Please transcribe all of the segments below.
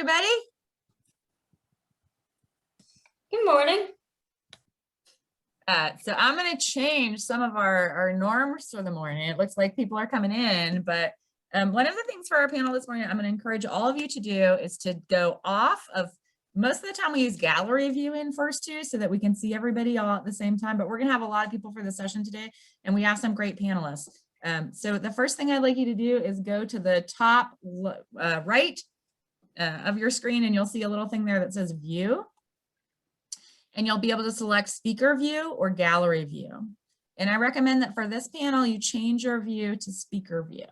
everybody. Good morning. So I'm going to change some of our norms for the morning. It looks like people are coming in, but one of the things for our panel this morning, I'm going to encourage all of you to do is to go off of, most of the time we use gallery view in first two so that we can see everybody all at the same time, but we're going to have a lot of people for the session today, and we have some great panelists. So the first thing I'd like you to do is go to the top right of your screen, and you'll see a little thing there that says view. And you'll be able to select speaker view or gallery view. And I recommend that for this panel, you change your view to speaker view.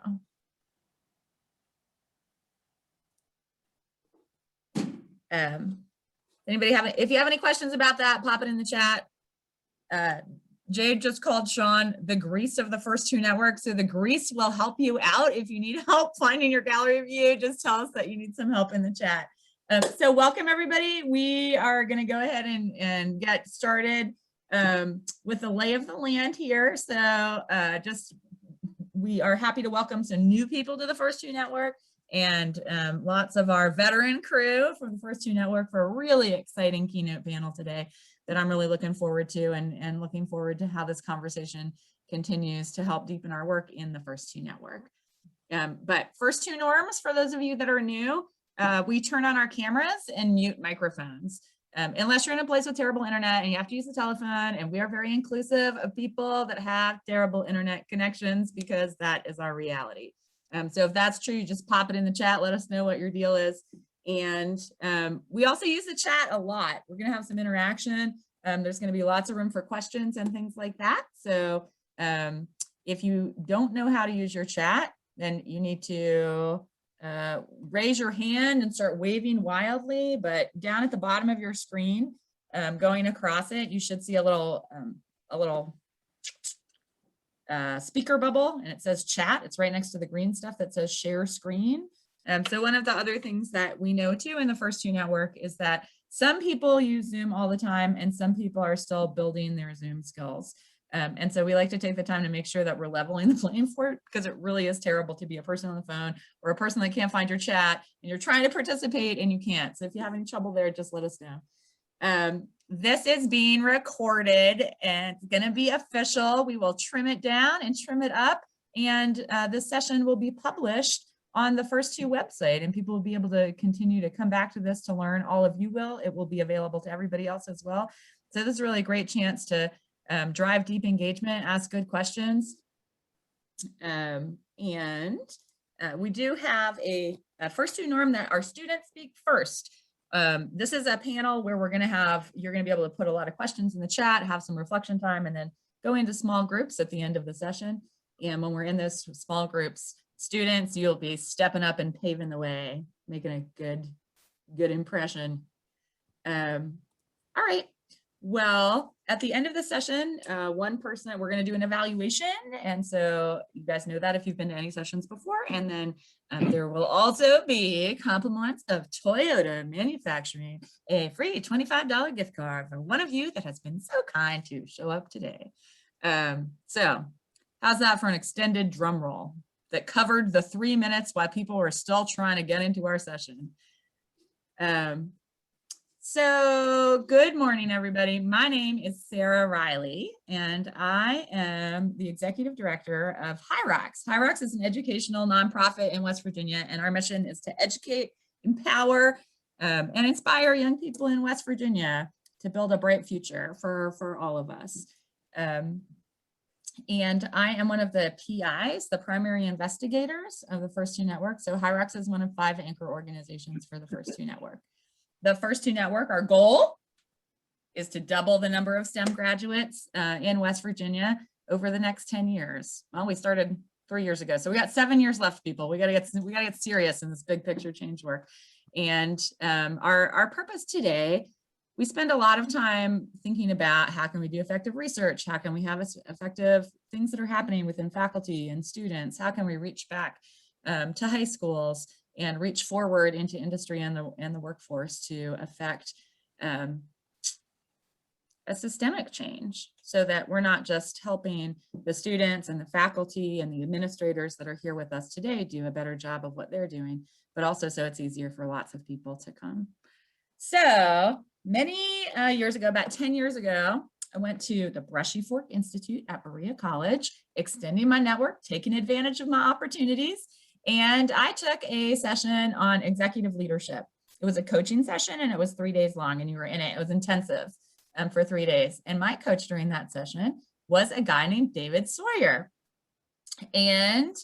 Anybody have, if you have any questions about that, pop it in the chat. Jade just called Sean the grease of the first two networks. So the grease will help you out. If you need help finding your gallery view, just tell us that you need some help in the chat. So welcome everybody. We are going to go ahead and get started with the lay of the land here. So we are happy to welcome some new people to the First Two Network and lots of our veteran crew from the First Two Network for a really exciting keynote panel today that I'm really looking forward to, and looking forward to how this conversation continues to help deepen our work in the First Two Network. But First Two norms, for those of you that are new, we turn on our cameras and mute microphones. Unless you're in a place with terrible internet and you have to use the telephone, and we are very inclusive of people that have terrible internet connections because that is our reality. So if that's true, you just pop it in the chat, let us know what your deal is. And we also use the chat a lot. We're gonna have some interaction. There's gonna be lots of room for questions and things like that. So if you don't know how to use your chat, then you need to raise your hand and start waving wildly, but down at the bottom of your screen, going across it, you should see a little speaker bubble, and it says chat. It's right next to the green stuff that says share screen. So one of the other things that we know too in the First Two Network is that some people use Zoom all the time and some people are still building their Zoom skills. And so we like to take the time to make sure that we're leveling the playing field, because it really is terrible to be a person on the phone or a person that can't find your chat and you're trying to participate and you can't. So if you have any trouble there, just let us know. This is being recorded and it's going to be official. We will trim it down and trim it up, and this session will be published on the First Two website, and people will be able to continue to come back to this to learn. All of you will. It will be available to everybody else as well. So this is really a great chance to drive deep engagement, ask good questions. We do have a First Two norm that our students speak first. This is a panel where you're going to be able to put a lot of questions in the chat, have some reflection time, and then go into small groups at the end of the session. And when we're in those small groups, students, you'll be stepping up and paving the way, making a good impression. All right. Well, at the end of the session, we're going to do an evaluation. And so you guys know that if you've been to any sessions before. And then there will also be compliments of Toyota Manufacturing, a free $25 gift card for one of you that has been so kind to show up today. So how's that for an extended drum roll that covered the 3 minutes while people were still trying to get into our session? So good morning, everybody. My name is Sarah Riley, and I am the executive director of HYROX. HYROX is an educational nonprofit in West Virginia, and our mission is to educate, empower, and inspire young people in West Virginia to build a bright future for all of us. And I am one of the PIs, the primary investigators of the First Two Network. So HYROX is one of 5 anchor organizations for the First Two Network. The First Two Network, our goal is to double the number of STEM graduates in West Virginia over the next 10 years. Well, we started 3 years ago, so we got 7 years left, people. We gotta get serious in this big picture change work. And our purpose today, we spend a lot of time thinking about how can we do effective research? How can we have effective things that are happening within faculty and students? How can we reach back to high schools and reach forward into industry and the workforce to affect a systemic change so that we're not just helping the students and the faculty and the administrators that are here with us today do a better job of what they're doing, but also so it's easier for lots of people to come. So many years ago, about 10 years ago, I went to the Brushy Fork Institute at Berea College, extending my network, taking advantage of my opportunities. And I took a session on executive leadership. It was a coaching session and it was 3 days long and you were in it. It was intensive for 3 days. And my coach during that session was a guy named David Sawyer. And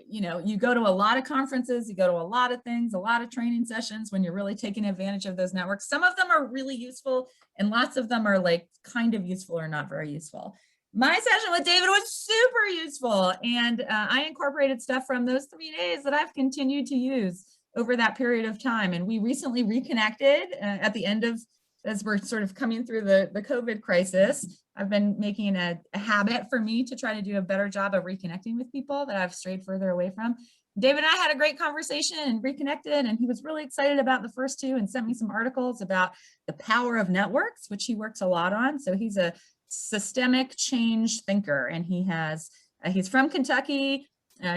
you go to a lot of conferences, you go to a lot of things, a lot of training sessions when you're really taking advantage of those networks. Some of them are really useful and lots of them are like kind of useful or not very useful. My session with David was super useful. And I incorporated stuff from those 3 days that I've continued to use over that period of time. And we recently reconnected at the end of, as we're sort of coming through the COVID crisis. I've been making a habit for me to try to do a better job of reconnecting with people that I've strayed further away from. David and I had a great conversation and reconnected, and he was really excited about the first two and sent me some articles about the power of networks, which he works a lot on. So he's a systemic change thinker, and he's from Kentucky.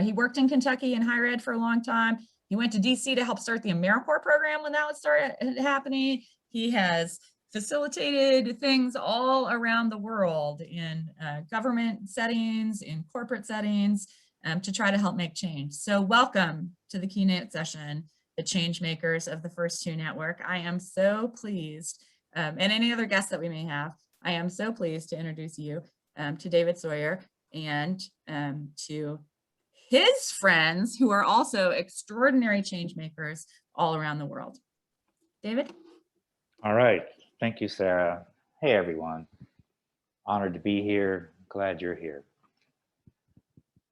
He worked in Kentucky in higher ed for a long time. He went to DC to help start the AmeriCorps program when that was started happening. He has facilitated things all around the world in government settings, in corporate settings, to try to help make change. So welcome to the keynote session, the change makers of the First Two Network. I am so pleased, and any other guests that we may have, I am so pleased to introduce you to David Sawyer and to his friends who are also extraordinary change makers all around the world. David? All right. Thank you, Sarah. Hey, everyone. Honored to be here. Glad you're here.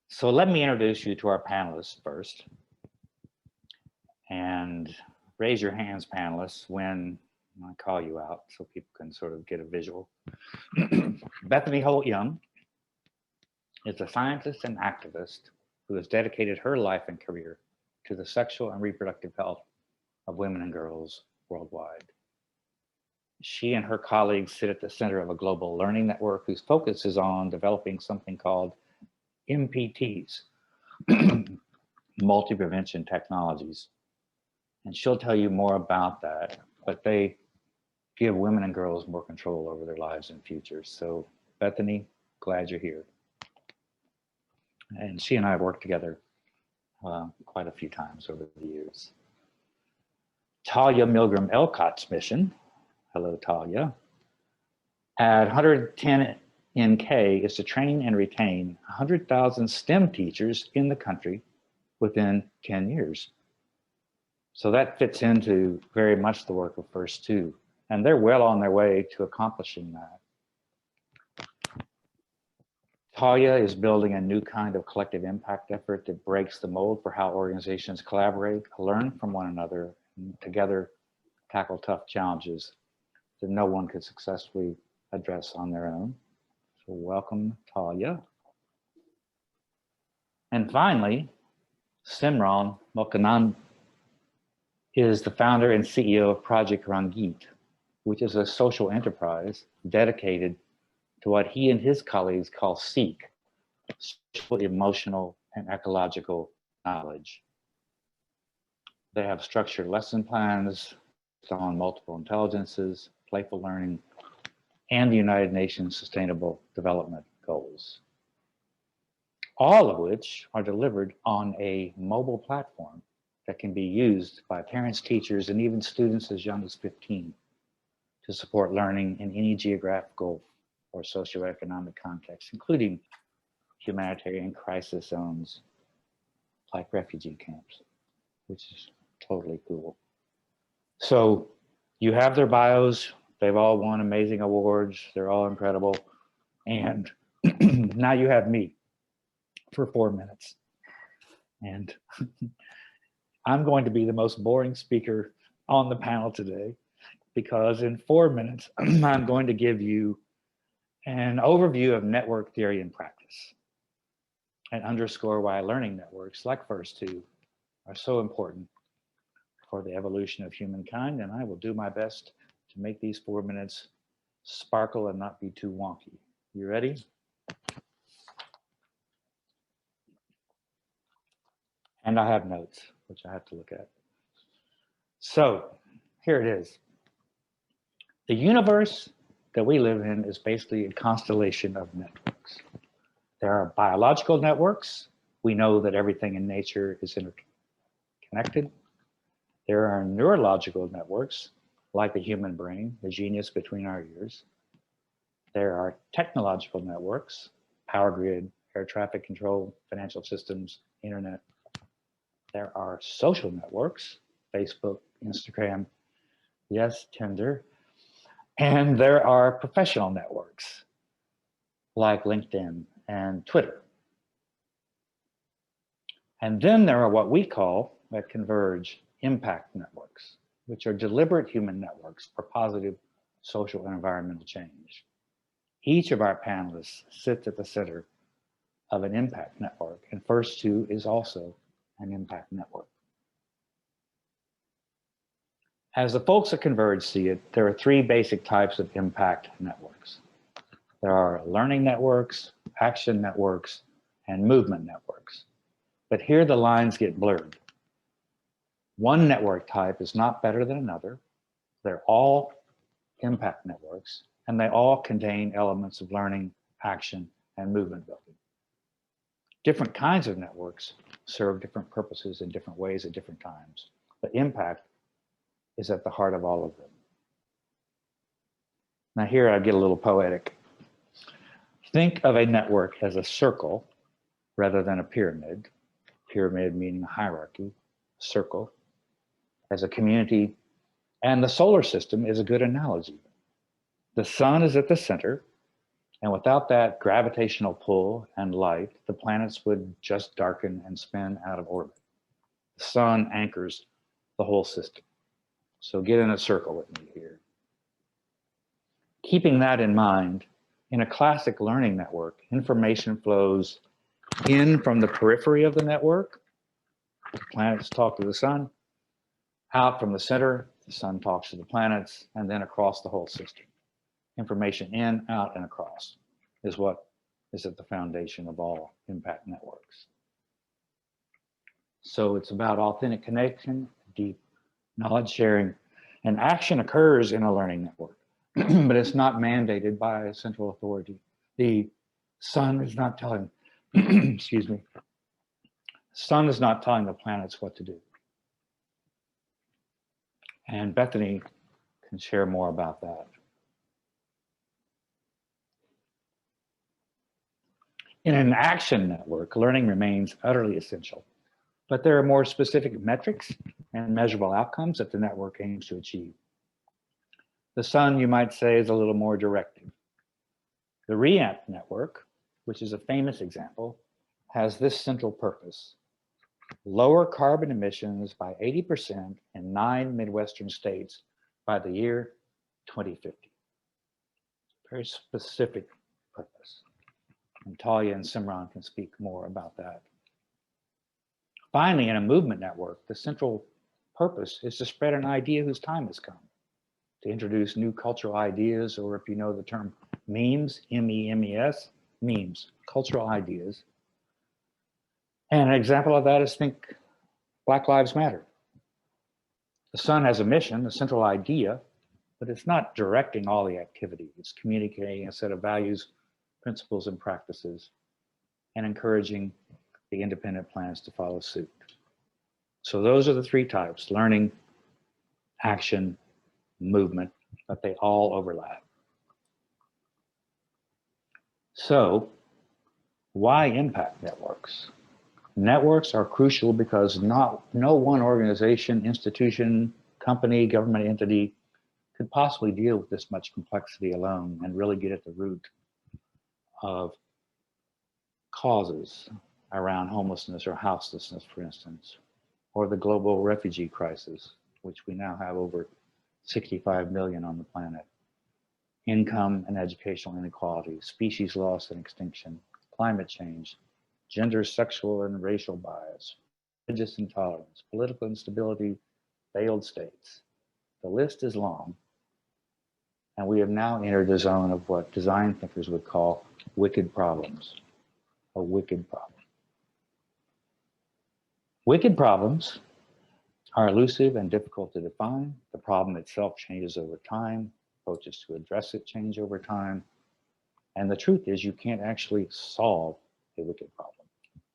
So let me introduce you to our panelists first. And raise your hands, panelists, when I call you out so people can sort of get a visual. Bethany Holt Young is a scientist and activist who has dedicated her life and career to the sexual and reproductive health of women and girls worldwide. She and her colleagues sit at the center of a global learning network whose focus is on developing something called MPTs, multi-prevention technologies. And she'll tell you more about that, but they give women and girls more control over their lives and futures. So Bethany, glad you're here. And she and I have worked together quite a few times over the years. Talia Milgram Elcott's mission, hello Talia, at 110 NK is to train and retain 100,000 STEM teachers in the country within 10 years. So that fits into very much the work of First Two, and they're well on their way to accomplishing that. Talia is building a new kind of collective impact effort that breaks the mold for how organizations collaborate, learn from one another, and together tackle tough challenges that no one could successfully address on their own. So welcome, Talia. And finally, Simran Mokanand is the founder and CEO of Project Rangit, which is a social enterprise dedicated to what he and his colleagues call SEEK, social, emotional, and ecological knowledge. They have structured lesson plans on multiple intelligences, playful learning, and the United Nations Sustainable Development Goals, all of which are delivered on a mobile platform that can be used by parents, teachers, and even students as young as 15 to support learning in any geographical or socioeconomic context, including humanitarian crisis zones like refugee camps, which is totally cool. So you have their bios. They've all won amazing awards. They're all incredible. And now you have me for 4 minutes. And I'm going to be the most boring speaker on the panel today, because in 4 minutes, I'm going to give you an overview of network theory and practice and underscore why learning networks like First Two are so important for the evolution of humankind. And I will do my best to make these 4 minutes sparkle and not be too wonky. You ready? And I have notes, which I have to look at. So here it is. The universe that we live in is basically a constellation of networks. There are biological networks. We know that everything in nature is interconnected. There are neurological networks, like the human brain, the genius between our ears. There are technological networks, power grid, air traffic control, financial systems, internet. There are social networks, Facebook, Instagram, yes, Tinder. And there are professional networks, like LinkedIn and Twitter. And then there are what we call, that converge, impact networks, which are deliberate human networks for positive social and environmental change. Each of our panelists sits at the center of an impact network, and First Two is also an impact network. As the folks at Converge see it, there are three basic types of impact networks. There are learning networks, action networks, and movement networks. But here the lines get blurred. One network type is not better than another. They're all impact networks, and they all contain elements of learning, action, and movement building. Different kinds of networks serve different purposes in different ways at different times, but impact is at the heart of all of them. Now here I get a little poetic. Think of a network as a circle rather than a pyramid. Pyramid meaning a hierarchy, circle as a community, and the solar system is a good analogy. The sun is at the center, and without that gravitational pull and light, the planets would just darken and spin out of orbit. The sun anchors the whole system. So get in a circle with me here. Keeping that in mind, in a classic learning network, information flows in from the periphery of the network. The planets talk to the sun. Out from the center, the sun talks to the planets, and then across the whole system. Information in, out, and across is what is at the foundation of all impact networks. So it's about authentic connection, deep knowledge sharing, and action occurs in a learning network, but it's not mandated by a central authority. The sun is not telling, excuse me, sun is not telling the planets what to do. And Bethany can share more about that. In an action network, learning remains utterly essential, but there are more specific metrics and measurable outcomes that the network aims to achieve. The sun, you might say, is a little more directive. The REAMP network, which is a famous example, has this central purpose: lower carbon emissions by 80% in 9 Midwestern states by the year 2050. Very specific purpose. And Talia and Simran can speak more about that. Finally, in a movement network, the central purpose is to spread an idea whose time has come, to introduce new cultural ideas, or if you know the term memes, M-E-M-E-S, memes, cultural ideas. And an example of that is, think Black Lives Matter. The sun has a mission, a central idea, but it's not directing all the activity. It's communicating a set of values, principles, and practices, and encouraging the independent plans to follow suit. So those are the three types: learning, action, movement, but they all overlap. So why impact networks? Networks are crucial because no one organization, institution, company, government entity could possibly deal with this much complexity alone and really get at the root of causes around homelessness or houselessness, for instance, or the global refugee crisis, which we now have over 65 million on the planet, income and educational inequality, species loss and extinction, climate change, gender, sexual, and racial bias, religious intolerance, political instability, failed states. The list is long. And we have now entered the zone of what design thinkers would call wicked problems. A wicked problem. Wicked problems are elusive and difficult to define. The problem itself changes over time. Approaches to address it change over time. And the truth is you can't actually solve a wicked problem.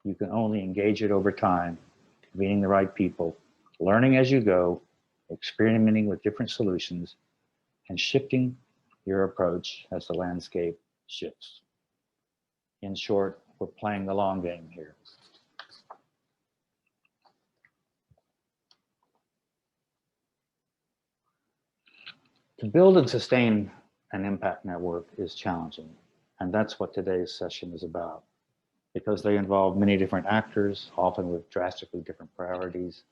You can only engage it over time, meeting the right people, learning as you go, experimenting with different solutions, and shifting your approach as the landscape shifts. In short, we're playing the long game here. To build and sustain an impact network is challenging, and that's what today's session is about, because they involve many different actors, often with drastically different priorities,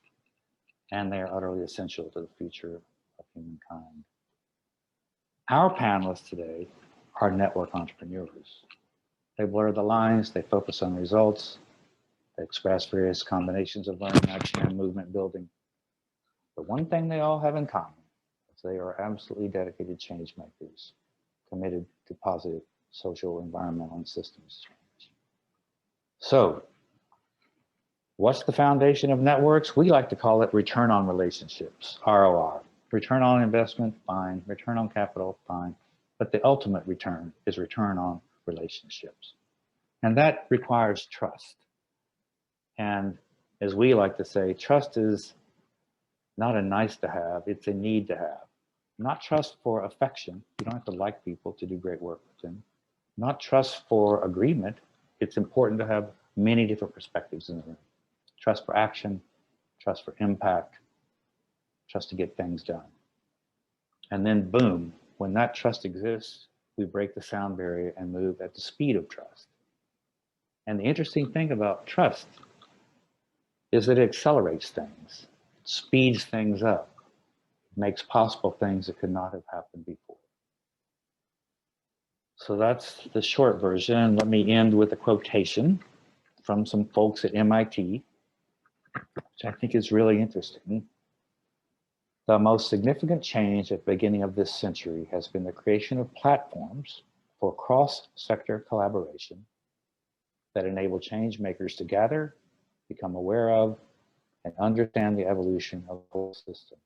and they are utterly essential to the future of humankind. Our panelists today are network entrepreneurs. They blur the lines, they focus on results, they express various combinations of learning, action, and movement building. The one thing they all have in common is they are absolutely dedicated change makers, committed to positive social, environmental, and systems change. So, what's the foundation of networks? We like to call it return on relationships, ROR. Return on investment, fine. Return on capital, fine. But the ultimate return is return on relationships. And that requires trust. And as we like to say, trust is not a nice to have, it's a need to have. Not trust for affection. You don't have to like people to do great work with them. Not trust for agreement. It's important to have many different perspectives in the room. Trust for action, trust for impact, trust to get things done. And then boom, when that trust exists, we break the sound barrier and move at the speed of trust. And the interesting thing about trust is that it accelerates things, speeds things up, makes possible things that could not have happened before. So that's the short version. Let me end with a quotation from some folks at MIT, which I think is really interesting. The most significant change at the beginning of this century has been the creation of platforms for cross-sector collaboration that enable change makers to gather, become aware of, and understand the evolution of the whole system,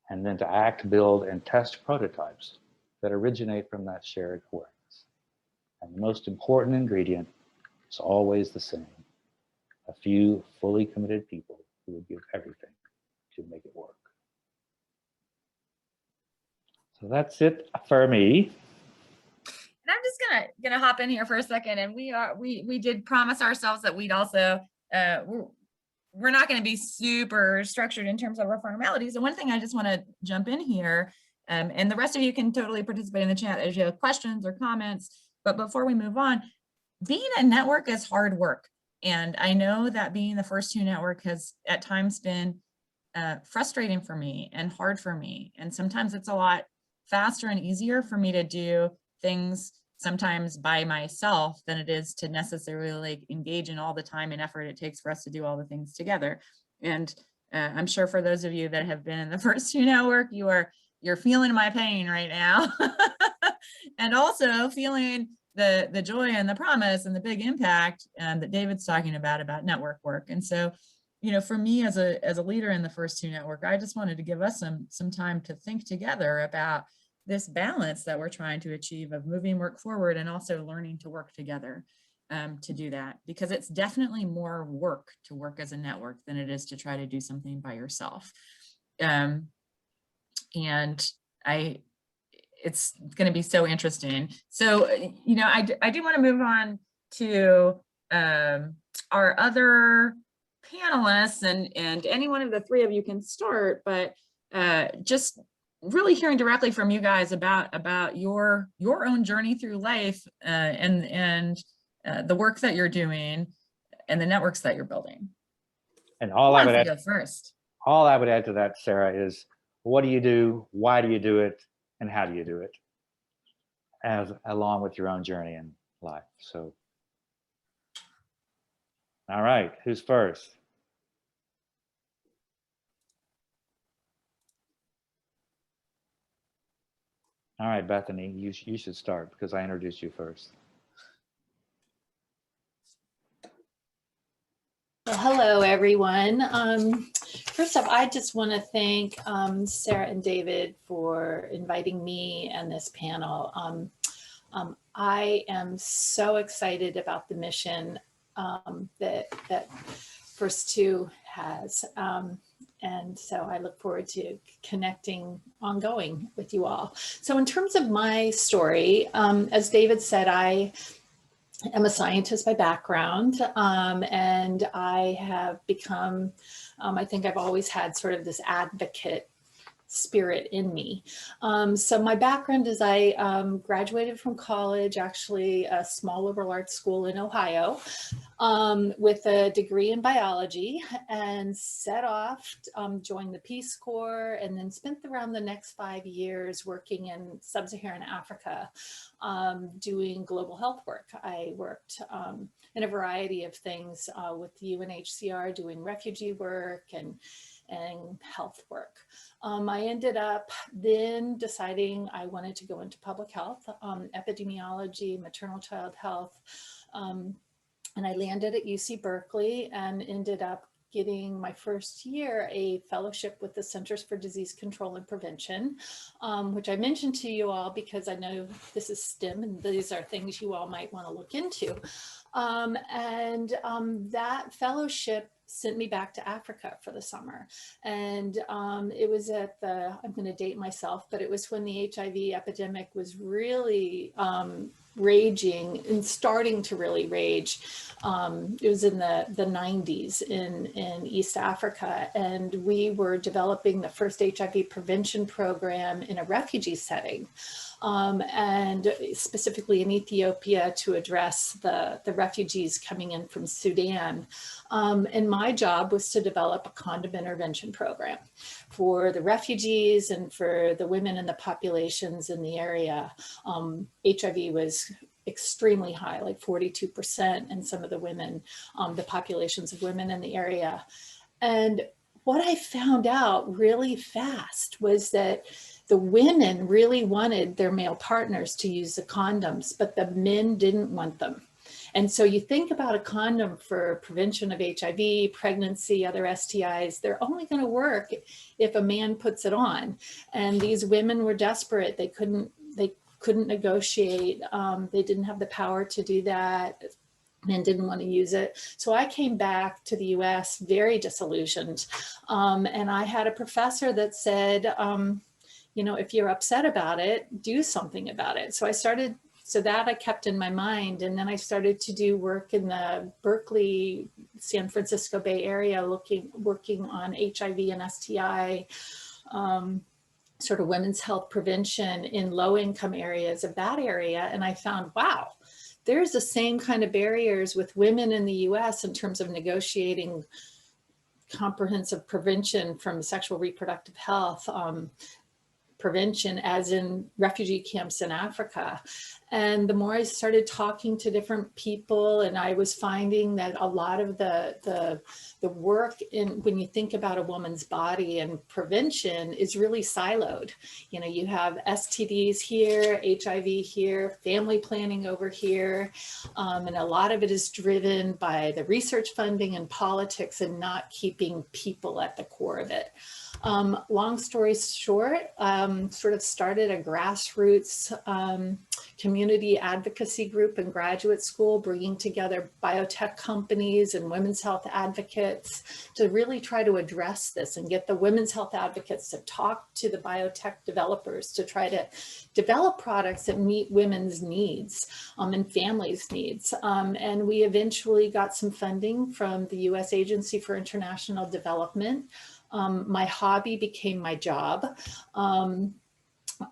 and then to act, build, and test prototypes that originate from that shared awareness. And the most important ingredient is always the same: a few fully committed people who would give everything to make it work. So that's it for me. And I'm just gonna hop in here for a second, and we did promise ourselves that we'd also we're not going to be super structured in terms of our formalities. And one thing I just want to jump in here, and the rest of you can totally participate in the chat as you have questions or comments. But before we move on, being a network is hard work, and I know that being the First Two Network has at times been frustrating for me and hard for me, and sometimes it's a lot faster and easier for me to do things sometimes by myself than it is to necessarily engage in all the time and effort it takes for us to do all the things together. And I'm sure for those of you that have been in the First Two Network, you're feeling my pain right now, and also feeling the joy and the promise and the big impact that David's talking about network work. And so, you know, for me as a leader in the First Two Network, I just wanted to give us some time to think together about this balance that we're trying to achieve of moving work forward and also learning to work together to do that, because it's definitely more work to work as a network than it is to try to do something by yourself. And it's going to be so interesting. So, you know, I do want to move on to our other panelists, and any one of the three of you can start, but just really hearing directly from you guys about your own journey through life and the work that you're doing and the networks that you're building. And all I would add, go first. All I would add to that, Sarah, is what do you do, why do you do it, and how do you do it, as along with your own journey in life. So, all right, who's first? All right, Bethany, you should start because I introduced you first. Well, hello, everyone. First off, I just want to thank Sarah and David for inviting me and this panel. I am so excited about the mission that First Two has. And so I look forward to connecting ongoing with you all. So in terms of my story, as David said, I am a scientist by background, and I have become, I think I've always had sort of this advocate spirit in me. So my background is I graduated from college, actually a small liberal arts school in Ohio, with a degree in biology, and set off, joined the Peace Corps, and then spent around the next 5 years working in sub-Saharan Africa, doing global health work. I worked in a variety of things with the UNHCR, doing refugee work and health work. I ended up then deciding I wanted to go into public health, epidemiology, maternal child health, and I landed at UC Berkeley and ended up getting my first year a fellowship with the Centers for Disease Control and Prevention, which I mentioned to you all because I know this is STEM and these are things you all might want to look into. That fellowship sent me back to Africa for the summer. And it was at the, I'm going to date myself, but it was when the HIV epidemic was really raging and starting to really rage. It was in the 90s in East Africa, and we were developing the first HIV prevention program in a refugee setting. And specifically in Ethiopia to address the refugees coming in from Sudan. And my job was to develop a condom intervention program for the refugees and for the women in the populations in the area. HIV was extremely high, like 42%, and some of the women, the populations of women in the area. And what I found out really fast was that the women really wanted their male partners to use the condoms, but the men didn't want them. And so you think about a condom for prevention of HIV, pregnancy, other STIs, they're only going to work if a man puts it on. And these women were desperate. They couldn't negotiate. They didn't have the power to do that. Men didn't want to use it. So I came back to the US very disillusioned. And I had a professor that said, you know, if you're upset about it, do something about it. So I kept in my mind. And then I started to do work in the Berkeley, San Francisco Bay Area, working on HIV and STI, sort of women's health prevention in low-income areas of that area. And I found, wow, there's the same kind of barriers with women in the US in terms of negotiating comprehensive prevention from sexual reproductive health prevention as in refugee camps in Africa. And the more I started talking to different people, and I was finding that a lot of the work in, when you think about a woman's body and prevention, is really siloed. You know, you have STDs here, HIV here, family planning over here, and a lot of it is driven by the research funding and politics and not keeping people at the core of it. Long story short, sort of started a grassroots community advocacy group in graduate school, bringing together biotech companies and women's health advocates to really try to address this and get the women's health advocates to talk to the biotech developers to try to develop products that meet women's needs and families' needs. And we eventually got some funding from the U.S. Agency for International Development. My hobby became my job.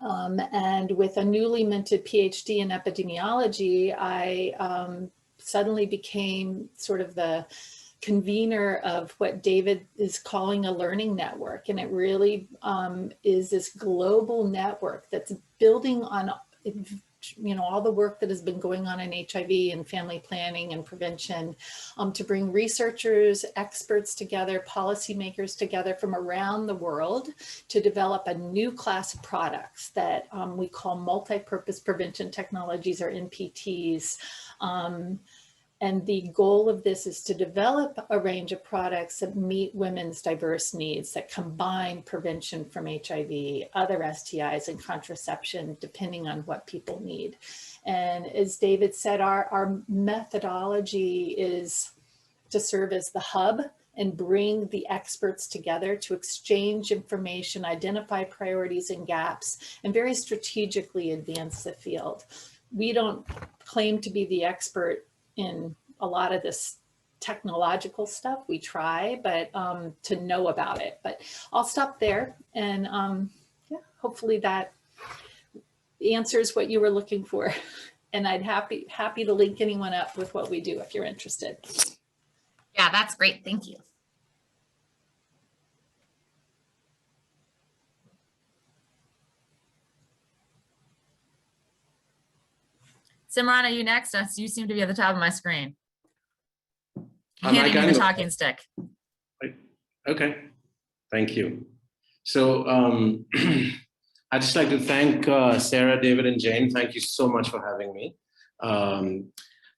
And with a newly minted PhD in epidemiology, I suddenly became sort of the convener of what David is calling a learning network. And it really is this global network that's building on all the work that has been going on in HIV and family planning and prevention, to bring researchers, experts together, policymakers together from around the world to develop a new class of products that we call multi-purpose prevention technologies, or NPTs. And the goal of this is to develop a range of products that meet women's diverse needs, that combine prevention from HIV, other STIs, and contraception, depending on what people need. And as David said, our methodology is to serve as the hub and bring the experts together to exchange information, identify priorities and gaps, and very strategically advance the field. We don't claim to be the expert in a lot of this technological stuff. We try, but to know about it. But I'll stop there, and yeah, hopefully that answers what you were looking for. And I'd happy to link anyone up with what we do if you're interested. Yeah, that's great. Thank you. Simran, are you next? You seem to be at the top of my screen. Handing me the talking stick. Okay, thank you. So I'd just like to thank Sarah, David, and Jane. Thank you so much for having me.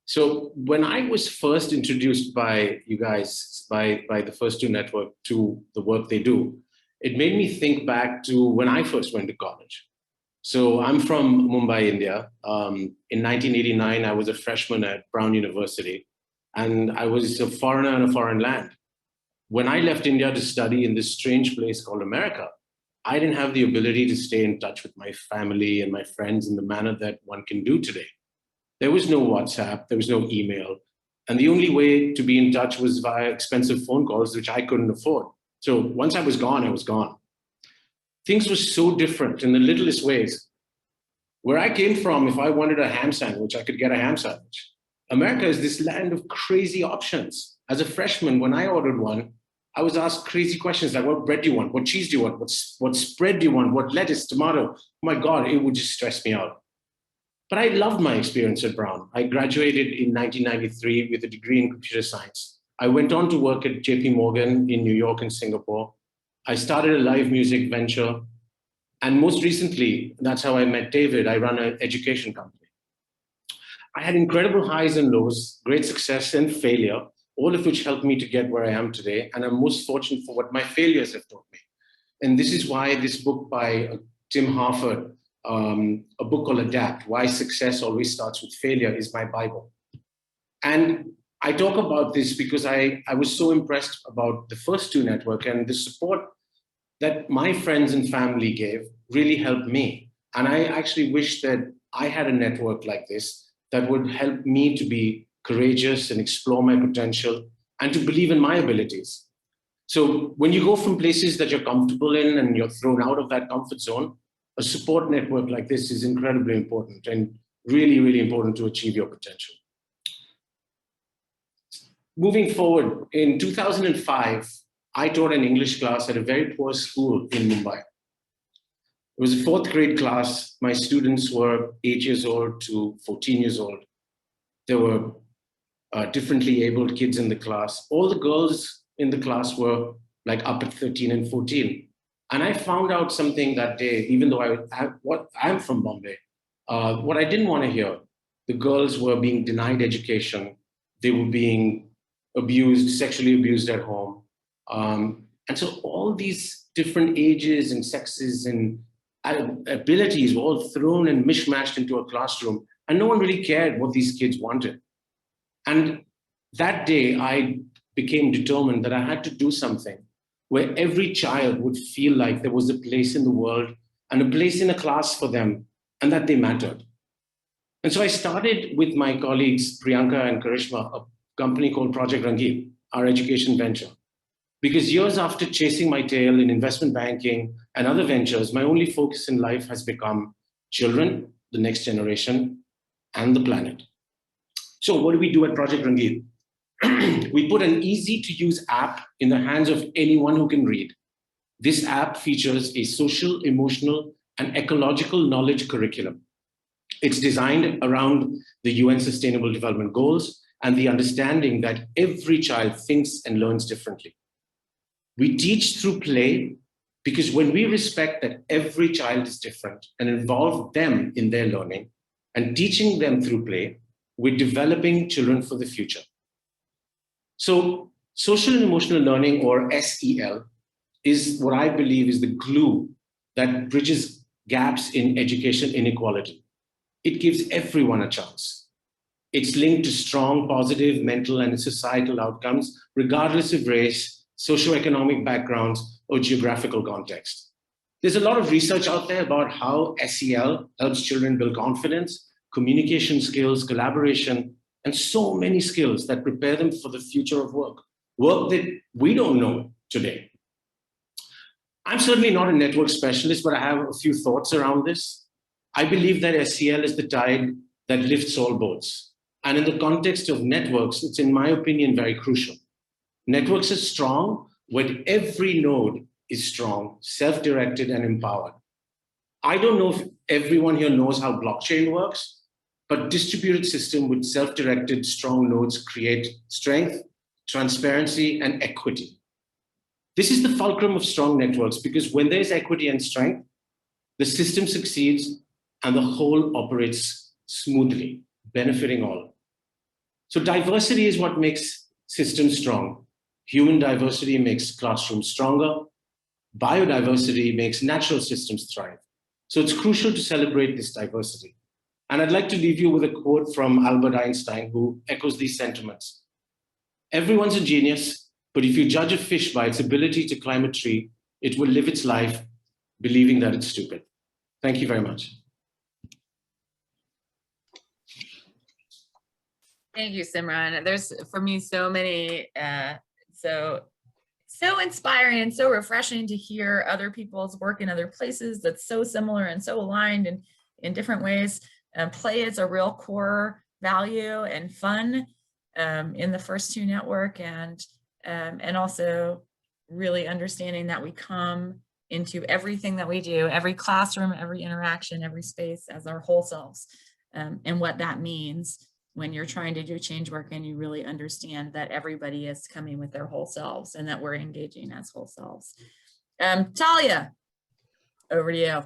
So when I was first introduced by you guys, by the First Two Network, to the work they do, it made me think back to when I first went to college. So I'm from Mumbai, India. In 1989, I was a freshman at Brown University, and I was a foreigner in a foreign land. When I left India to study in this strange place called America, I didn't have the ability to stay in touch with my family and my friends in the manner that one can do today. There was no WhatsApp, there was no email, and the only way to be in touch was via expensive phone calls, which I couldn't afford. So once I was gone, I was gone. Things were so different in the littlest ways. Where I came from, if I wanted a ham sandwich, I could get a ham sandwich. America is this land of crazy options. As a freshman, when I ordered one, I was asked crazy questions like, what bread do you want? What cheese do you want? What spread do you want? What lettuce, tomato? Oh my God, it would just stress me out. But I loved my experience at Brown. I graduated in 1993 with a degree in computer science. I went on to work at JP Morgan in New York and Singapore. I started a live music venture. And most recently, that's how I met David. I run an education company. I had incredible highs and lows, great success and failure, all of which helped me to get where I am today. And I'm most fortunate for what my failures have taught me. And this is why this book by Tim Harford, a book called Adapt, Why Success Always Starts with Failure, is my Bible. And I talk about this because I was so impressed about the First Two Network, and the support that my friends and family gave really helped me. And I actually wish that I had a network like this that would help me to be courageous and explore my potential and to believe in my abilities. So when you go from places that you're comfortable in and you're thrown out of that comfort zone, a support network like this is incredibly important and really, really important to achieve your potential. Moving forward, in 2005, I taught an English class at a very poor school in Mumbai. It was a fourth grade class. My students were 8 years old to 14 years old. There were differently abled kids in the class. All the girls in the class were like up at 13 and 14. And I found out something that day, even though I'm from Bombay, what I didn't want to hear. The girls were being denied education. They were being abused, sexually abused at home. And so all these different ages and sexes and abilities were all thrown and mishmashed into a classroom, and no one really cared what these kids wanted. And that day, I became determined that I had to do something where every child would feel like there was a place in the world and a place in a class for them, and that they mattered. And so I started with my colleagues, Priyanka and Karishma, a company called Project Rangeet, our education venture. Because years after chasing my tail in investment banking and other ventures, my only focus in life has become children, the next generation, and the planet. So what do we do at Project Rangeet? We put an easy-to-use app in the hands of anyone who can read. This app features a social, emotional, and ecological knowledge curriculum. It's designed around the UN Sustainable Development Goals and the understanding that every child thinks and learns differently. We teach through play because when we respect that every child is different and involve them in their learning and teaching them through play, we're developing children for the future. So social and emotional learning, or SEL, is what I believe is the glue that bridges gaps in education inequality. It gives everyone a chance. It's linked to strong, positive mental and societal outcomes, regardless of race, socioeconomic backgrounds, or geographical context. There's a lot of research out there about how SEL helps children build confidence, communication skills, collaboration, and so many skills that prepare them for the future of work that we don't know today. I'm certainly not a network specialist, but I have a few thoughts around this. I believe that SEL is the tide that lifts all boats. And in the context of networks, it's, in my opinion, very crucial. Networks are strong when every node is strong, self-directed, and empowered. I don't know if everyone here knows how blockchain works, but distributed system with self-directed strong nodes create strength, transparency, and equity. This is the fulcrum of strong networks, because when there's equity and strength, the system succeeds and the whole operates smoothly, benefiting all. So diversity is what makes systems strong. Human diversity makes classrooms stronger. Biodiversity makes natural systems thrive. So it's crucial to celebrate this diversity. And I'd like to leave you with a quote from Albert Einstein, who echoes these sentiments. Everyone's a genius, but if you judge a fish by its ability to climb a tree, it will live its life believing that it's stupid. Thank you very much. Thank you, Simran. There's, for me, so many, so inspiring and so refreshing to hear other people's work in other places that's so similar and so aligned and in different ways. Play is a real core value and fun in the First Two Network, and also really understanding that we come into everything that we do, every classroom, every interaction, every space as our whole selves, and what that means when you're trying to do change work and you really understand that everybody is coming with their whole selves and that we're engaging as whole selves. Talia, over to you.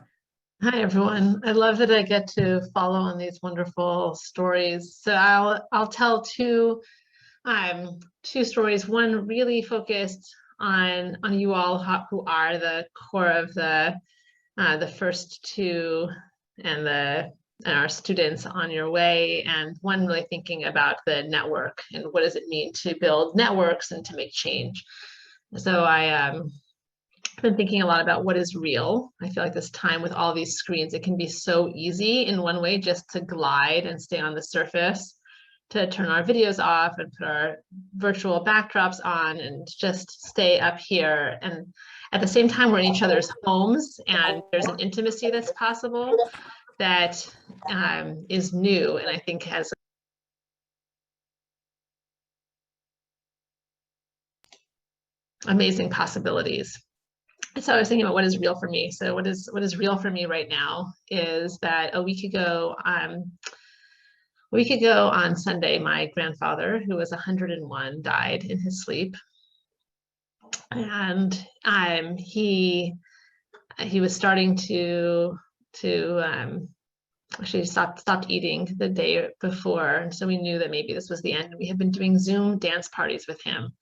Hi, everyone. I love that I get to follow on these wonderful stories. So I'll tell two stories. One really focused on you all who are the core of the First Two and our students on your way, and one really thinking about the network and what does it mean to build networks and to make change. So I've been thinking a lot about what is real. I feel like this time with all these screens, it can be so easy in one way just to glide and stay on the surface, to turn our videos off and put our virtual backdrops on and just stay up here. And at the same time, we're in each other's homes, and there's an intimacy that's possible that is new, and I think has amazing possibilities. So I was thinking about what is real for me. So what is real for me right now is that a week ago on Sunday, my grandfather, who was 101, died in his sleep. And he was starting to actually stopped eating the day before, and so we knew that maybe this was the end. We had been doing Zoom dance parties with him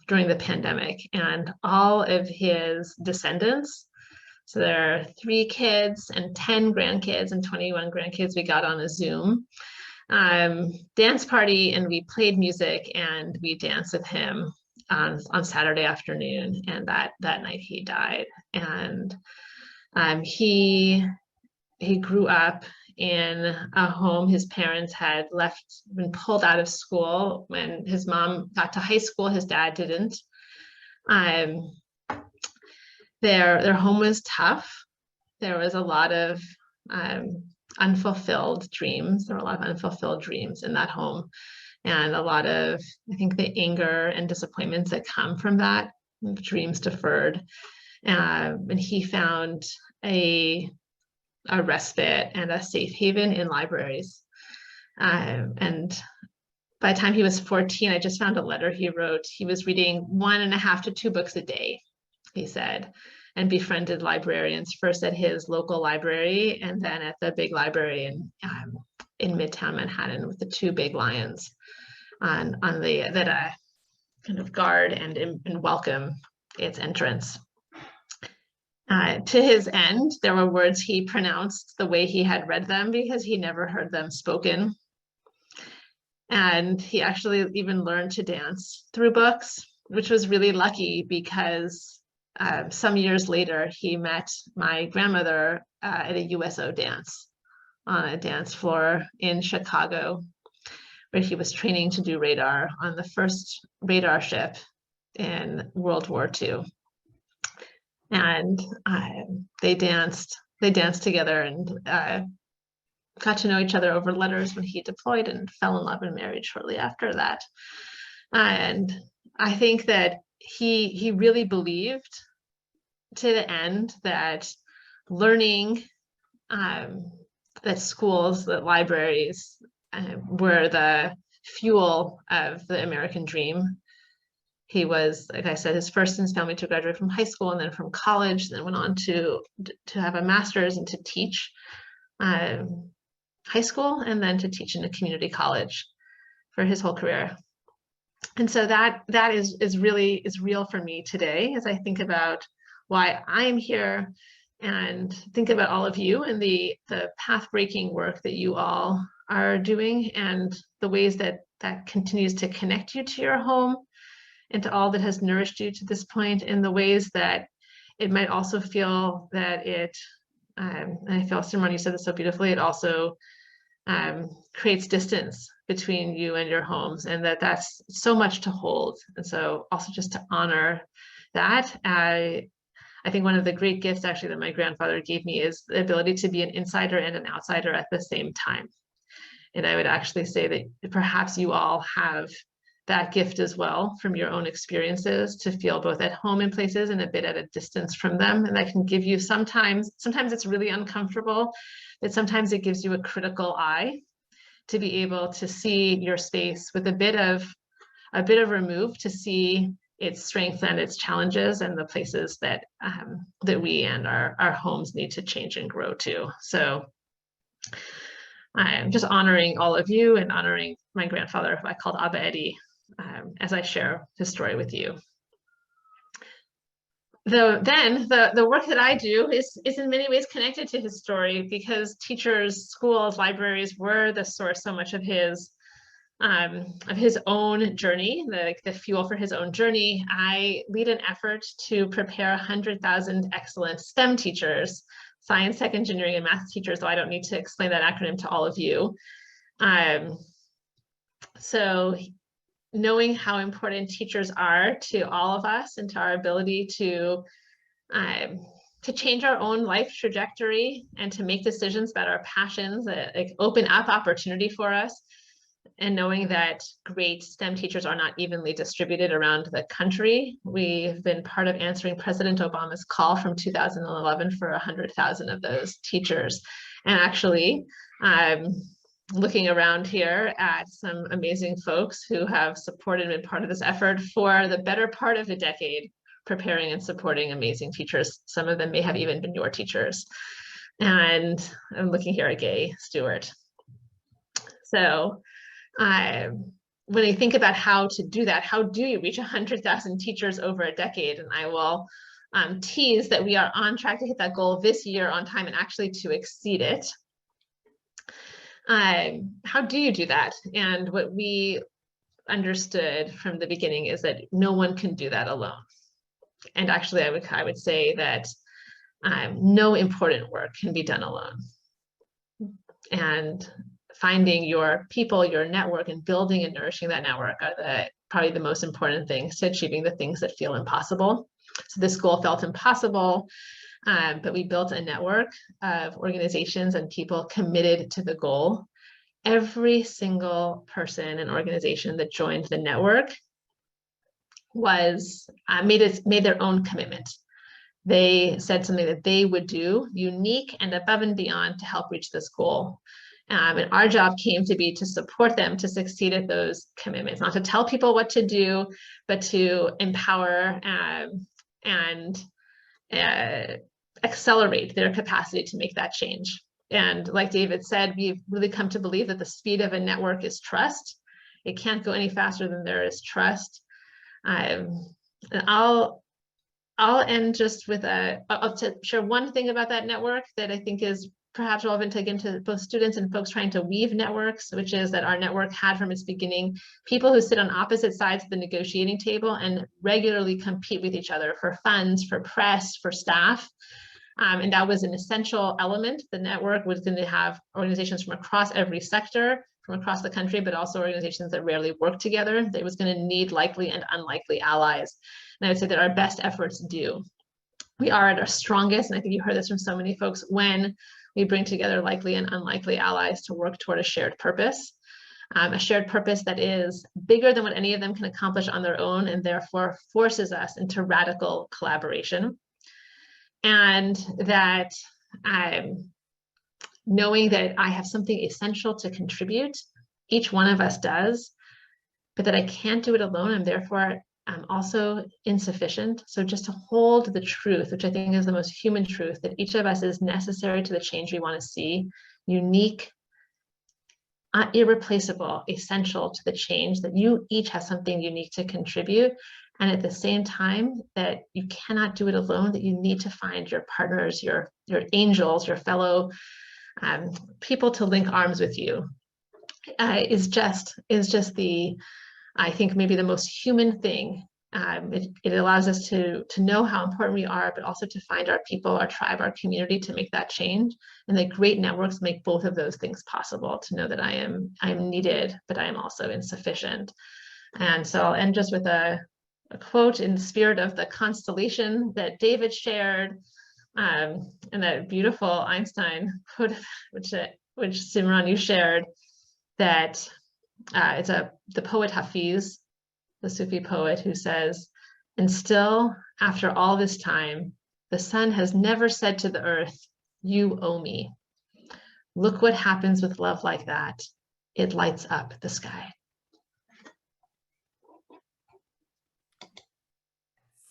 during the pandemic, and all of his descendants, so there are 3 kids and 10 grandkids and 21 grandkids, we got on a Zoom dance party, and we played music and we danced with him on Saturday afternoon, and that night he died. And he grew up in a home. His parents had been pulled out of school when his mom got to high school. His dad didn't. Their home was tough. There was a lot of unfulfilled dreams. There were a lot of unfulfilled dreams in that home, and a lot of, I think, the anger and disappointments that come from that, dreams deferred. And he found a a respite and a safe haven in libraries. And by the time he was 14, I just found a letter he wrote. He was reading 1.5 to 2 books a day, he said, and befriended librarians, first at his local library and then at the big library in Midtown Manhattan with the 2 big lions that kind of guard and welcome its entrance. To his end, there were words he pronounced the way he had read them because he never heard them spoken. And he actually even learned to dance through books, which was really lucky because some years later, he met my grandmother at a USO dance on a dance floor in Chicago, where he was training to do radar on the first radar ship in World War II. And they danced together and got to know each other over letters when he deployed and fell in love and married shortly after that. And I think that he really believed to the end that learning, that schools, that libraries were the fuel of the American dream. He was, like I said, his first in his family to graduate from high school and then from college, then went on to have a master's and to teach high school and then to teach in a community college for his whole career. And so that is real for me today as I think about why I'm here and think about all of you and the path-breaking work that you all are doing and the ways that continues to connect you to your home and to all that has nourished you to this point, in the ways that it might also feel that it, and I feel, Simran, you said this so beautifully, it also creates distance between you and your homes, and that's so much to hold. And so also just to honor that, I think one of the great gifts actually that my grandfather gave me is the ability to be an insider and an outsider at the same time. And I would actually say that perhaps you all have that gift as well from your own experiences, to feel both at home in places and a bit at a distance from them. And that can give you sometimes it's really uncomfortable, but sometimes it gives you a critical eye to be able to see your space with a bit of remove, to see its strength and its challenges and the places that that we and our homes need to change and grow to. So I'm just honoring all of you and honoring my grandfather, who I called Abba Eddie, as I share his story with you. Then the work that I do is in many ways connected to his story, because teachers, schools, libraries were the source so much of his own journey, the fuel for his own journey. I lead an effort to prepare 100,000 excellent STEM teachers, science, tech, engineering, and math teachers, though I don't need to explain that acronym to all of you. So knowing how important teachers are to all of us and to our ability to change our own life trajectory and to make decisions about our passions that open up opportunity for us, and knowing that great STEM teachers are not evenly distributed around the country. We've been part of answering President Obama's call from 2011 for 100,000 of those teachers. And actually, looking around here at some amazing folks who have supported and been part of this effort for the better part of a decade, preparing and supporting amazing teachers. Some of them may have even been your teachers. And I'm looking here at Gay Stewart. So when I think about how to do that, how do you reach 100,000 teachers over a decade? And I will tease that we are on track to hit that goal this year on time and actually to exceed it. How do you do that? And what we understood from the beginning is that no one can do that alone. And actually, I would say that no important work can be done alone. And finding your people, your network, and building and nourishing that network are probably the most important things to achieving the things that feel impossible. So this goal felt impossible, but we built a network of organizations and people committed to the goal. Every single person and organization that joined the network was made their own commitment they said something that they would do unique and above and beyond to help reach this goal. And our job came to be to support them to succeed at those commitments, not to tell people what to do, but to empower and accelerate their capacity to make that change. And like David said, we've really come to believe that the speed of a network is trust. It can't go any faster than there is trust. And I'll end just with I'll share one thing about that network that I think is perhaps relevant again to both students and folks trying to weave networks, which is that our network had from its beginning people who sit on opposite sides of the negotiating table and regularly compete with each other for funds, for press, for staff. And that was an essential element. The network was going to have organizations from across every sector, from across the country, but also organizations that rarely work together. It was going to need likely and unlikely allies. And I would say that our best efforts do. We are at our strongest, and I think you heard this from so many folks, when we bring together likely and unlikely allies to work toward a shared purpose that is bigger than what any of them can accomplish on their own, and therefore forces us into radical collaboration. And that knowing that I have something essential to contribute, each one of us does, but that I can't do it alone, and therefore I'm also insufficient. So just to hold the truth, which I think is the most human truth, that each of us is necessary to the change we want to see, unique, irreplaceable, essential to the change, that you each have something unique to contribute. And at the same time, that you cannot do it alone, that you need to find your partners, your angels, your fellow people to link arms with you, is just the, I think, maybe the most human thing. It allows us to know how important we are, but also to find our people, our tribe, our community to make that change. And that great networks make both of those things possible, to know that I am needed, but I am also insufficient. And so I'll end just with a quote in the spirit of the constellation that David shared, and that beautiful Einstein quote, which Simran, you shared, that it's the poet Hafiz, the Sufi poet, who says, "And still, after all this time, the sun has never said to the earth, 'You owe me.' Look what happens with love like that. It lights up the sky."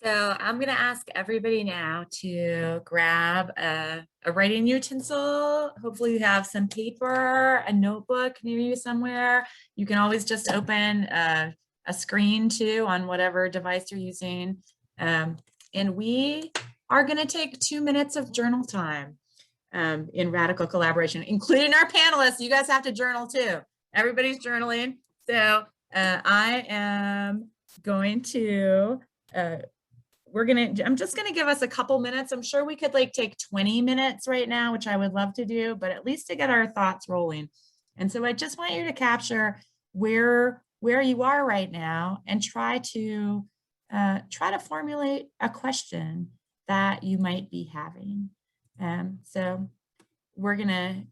So I'm going to ask everybody now to grab a writing utensil. Hopefully you have some paper, a notebook near you somewhere. You can always just open a screen too on whatever device you're using. And we are going to take 2 minutes of journal time in radical collaboration, including our panelists. You guys have to journal too. Everybody's journaling. So I am going to I'm just going to give us a couple minutes. I'm sure we could take 20 minutes right now, which I would love to do, but at least to get our thoughts rolling. And so I just want you to capture where you are right now and try to formulate a question that you might be having. So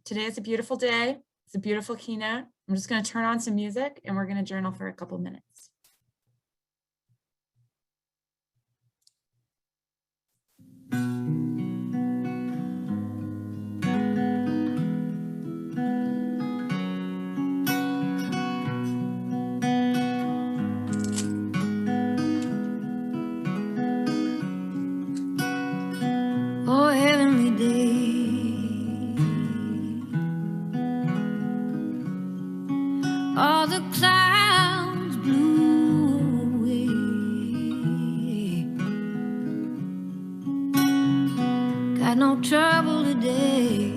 today is a beautiful day. It's a beautiful keynote. I'm just going to turn on some music and we're going to journal for a couple minutes. Oh, heavenly day, all the clouds blew away. Got no trouble today.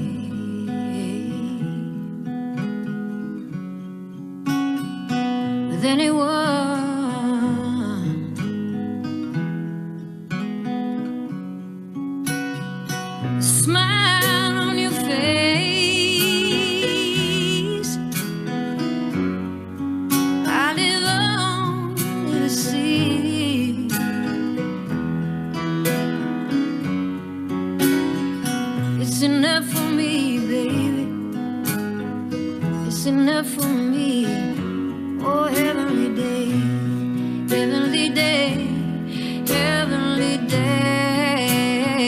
With anyone. Smile on your face. I live only to see. It's enough for me, baby. It's enough for me. Oh, heavenly day, heavenly day, heavenly day.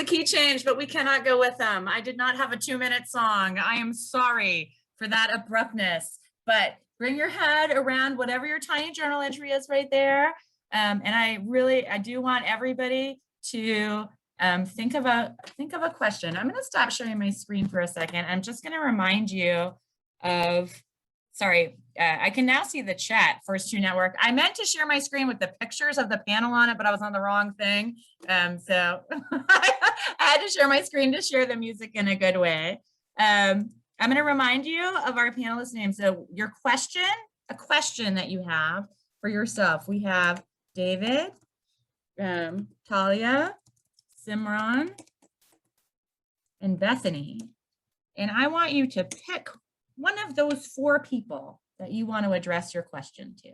key change, but we cannot go with them. I did not have a 2-minute song. I am sorry for that abruptness, but bring your head around whatever your tiny journal entry is right there. And I do want everybody to think of a question. I'm going to stop showing my screen for a second. I'm just going to remind you of, sorry, I can now see the chat, First Two Network. I meant to share my screen with the pictures of the panel on it, but I was on the wrong thing. So I had to share my screen to share the music in a good way. I'm going to remind you of our panelists' names. So your question, a question that you have for yourself. We have David, Talia, Simran, and Bethany. And I want you to pick one of those 4 people that you want to address your question to.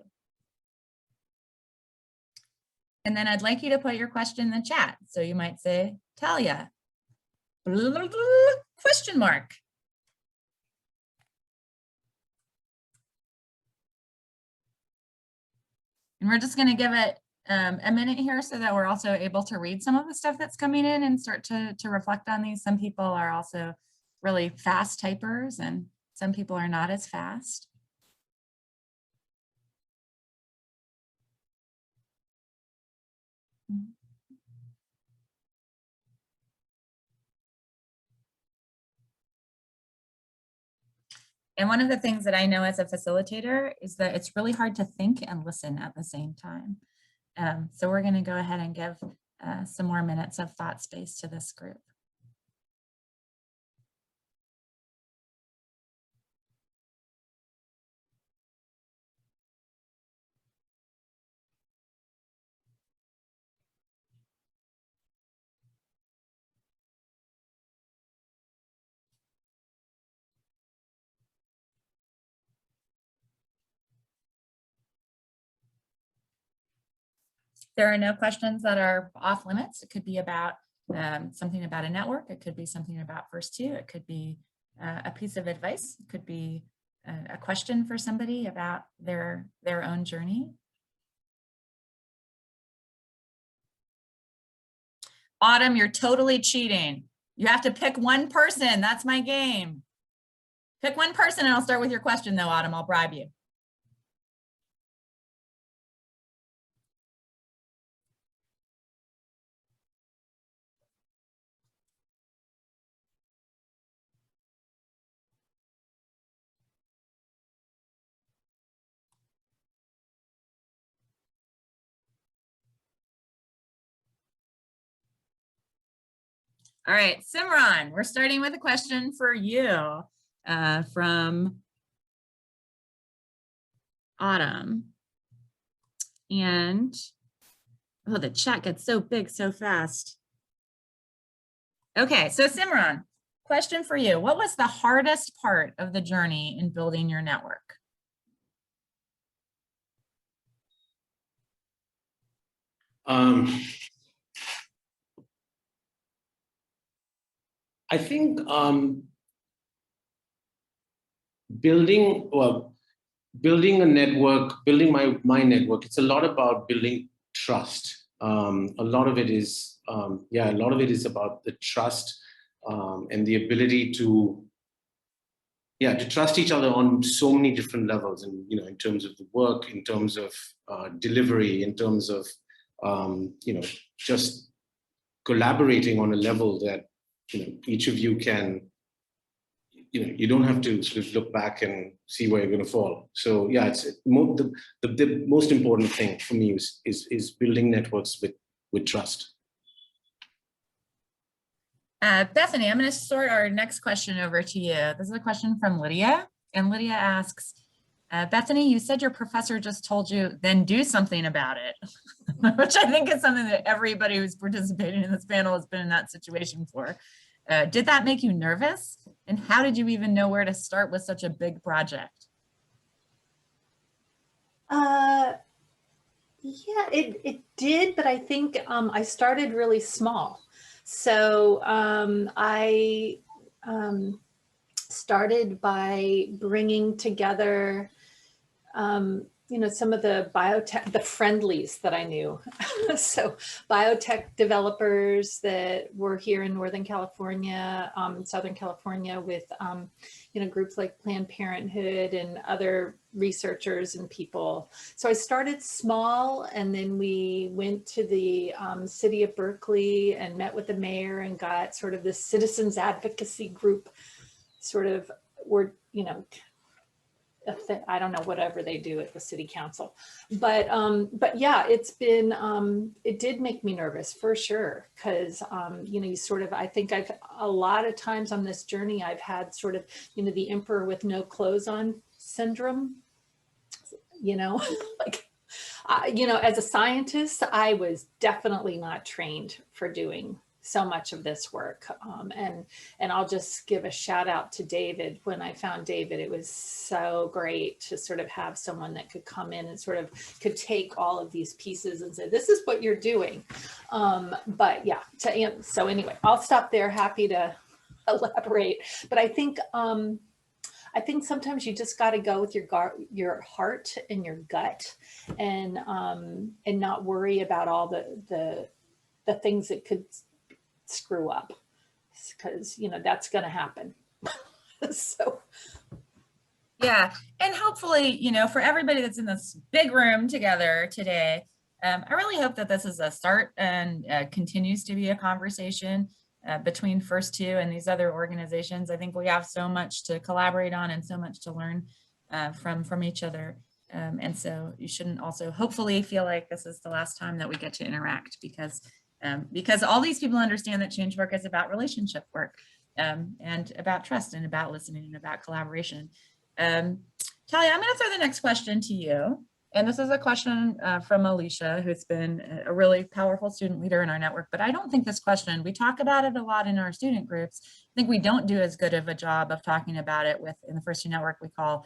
And then I'd like you to put your question in the chat. So you might say, Talia, question mark. And we're just going to give it a minute here so that we're also able to read some of the stuff that's coming in and start to reflect on these. Some people are also really fast typers and some people are not as fast. And one of the things that I know as a facilitator is that it's really hard to think and listen at the same time. So we're going to go ahead and give some more minutes of thought space to this group. There are no questions that are off limits. It could be about something about a network. It could be something about First Two. It could be a piece of advice. It could be a question for somebody about their own journey. Autumn, you're totally cheating. You have to pick one person. That's my game. Pick one person and I'll start with your question though, Autumn. I'll bribe you. All right, Simran, we're starting with a question for you from Autumn. And, oh, the chat gets so big so fast. Okay, so Simran, question for you. What was the hardest part of the journey in building your network? I think building a network, building my network, it's a lot about building trust. A lot of it is, a lot of it is about the trust and the ability to trust each other on so many different levels, and in terms of the work, in terms of delivery, in terms of just collaborating on a level that each of you can, you don't have to sort of look back and see where you're going to fall. So yeah, it's the most important thing for me is building networks with trust. Bethany, I'm going to sort our next question over to you. This is a question from Lydia, and Lydia asks, Bethany, you said your professor just told you, then do something about it, which I think is something that everybody who's participating in this panel has been in that situation for. Did that make you nervous? And how did you even know where to start with such a big project? Yeah, it did, but I think I started really small. So I started by bringing together some of the biotech, the friendlies that I knew. So biotech developers that were here in Northern California, Southern California with, groups like Planned Parenthood and other researchers and people. So I started small, and then we went to the city of Berkeley and met with the mayor and got sort of this citizens advocacy group sort of, I don't know, whatever they do at the city council, but yeah, it's been, it did make me nervous for sure. Cause, you sort of, I think a lot of times on this journey, I've had sort of, the emperor with no clothes on syndrome, like, as a scientist, I was definitely not trained for doing so much of this work. And I'll just give a shout out to David. When I found David, it was so great to sort of have someone that could come in and sort of could take all of these pieces and say, this is what you're doing. But yeah, so anyway, I'll stop there. Happy to elaborate. But I think sometimes you just got to go with your heart and your gut, and not worry about all the things that could screw up, because that's going to happen. So yeah, and hopefully for everybody that's in this big room together today, I really hope that this is a start and continues to be a conversation between First Two and these other organizations. I think we have so much to collaborate on and so much to learn from each other, and so you shouldn't also hopefully feel like this is the last time that we get to interact, because all these people understand that change work is about relationship work, and about trust and about listening and about collaboration. Talia, I'm going to throw the next question to you. And this is a question from Alicia, who's been a really powerful student leader in our network. But I don't think this question, we talk about it a lot in our student groups. I think we don't do as good of a job of talking about it in the First Two Network. We call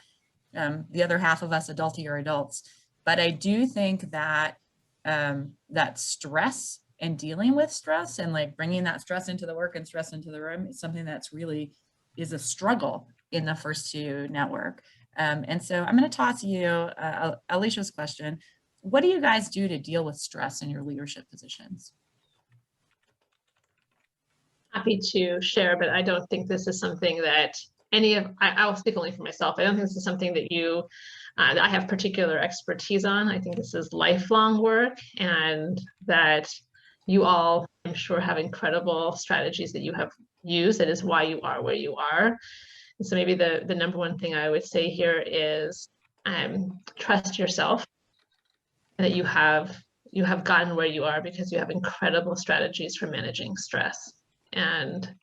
the other half of us adultier adults. But I do think that that stress and dealing with stress and like bringing that stress into the work and stress into the room is something that's really is a struggle in the First Two Network. And so I'm going to toss you Alicia's question. What do you guys do to deal with stress in your leadership positions? Happy to share, but I don't think this is something that I'll speak only for myself. I don't think this is something that that I have particular expertise on. I think this is lifelong work, and that you all, I'm sure, have incredible strategies that you have used. That is why you are where you are. And so maybe the number one thing I would say here is trust yourself, and that you have gotten where you are because you have incredible strategies for managing stress. And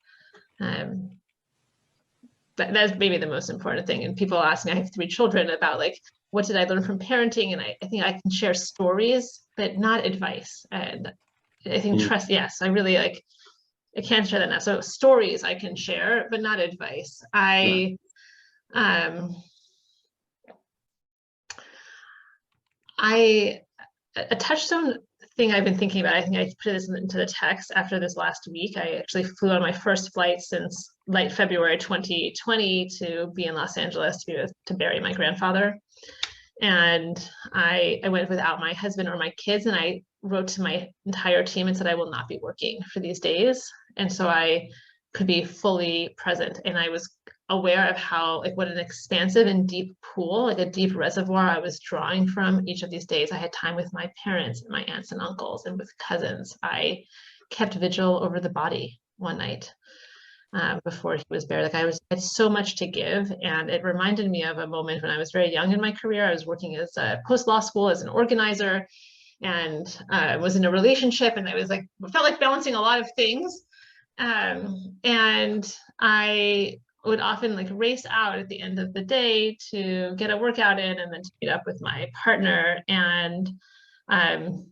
that's maybe the most important thing. And people ask me, I have 3 children, about like, what did I learn from parenting? And I think I can share stories, but not advice. And I think trust, yes, I really I can't share that now. So stories I can share, but not advice. A touchstone thing I've been thinking about, I think I put this into the text after this last week. I actually flew on my first flight since late February 2020 to be in Los Angeles to bury my grandfather. And I went without my husband or my kids, and I wrote to my entire team and said, I will not be working for these days. And so I could be fully present. And I was aware of how, what an expansive and deep pool, a deep reservoir I was drawing from each of these days. I had time with my parents and my aunts and uncles and with cousins. I kept vigil over the body one night before he was buried. I had so much to give. And it reminded me of a moment when I was very young in my career. I was working as a post-law school as an organizer, and was in a relationship, and I was felt like balancing a lot of things. And I would often race out at the end of the day to get a workout in and then to meet up with my partner. And on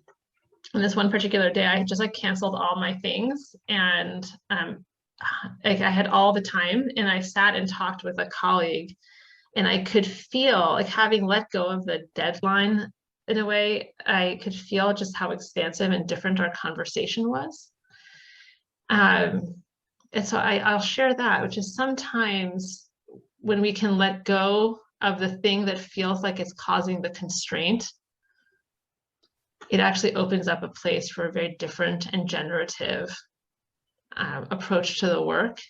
this one particular day, I just canceled all my things, and I had all the time, and I sat and talked with a colleague, and I could feel having let go of the deadline. In a way, I could feel just how expansive and different our conversation was. And so I'll share that, which is sometimes when we can let go of the thing that feels like it's causing the constraint, it actually opens up a place for a very different and generative approach to the work,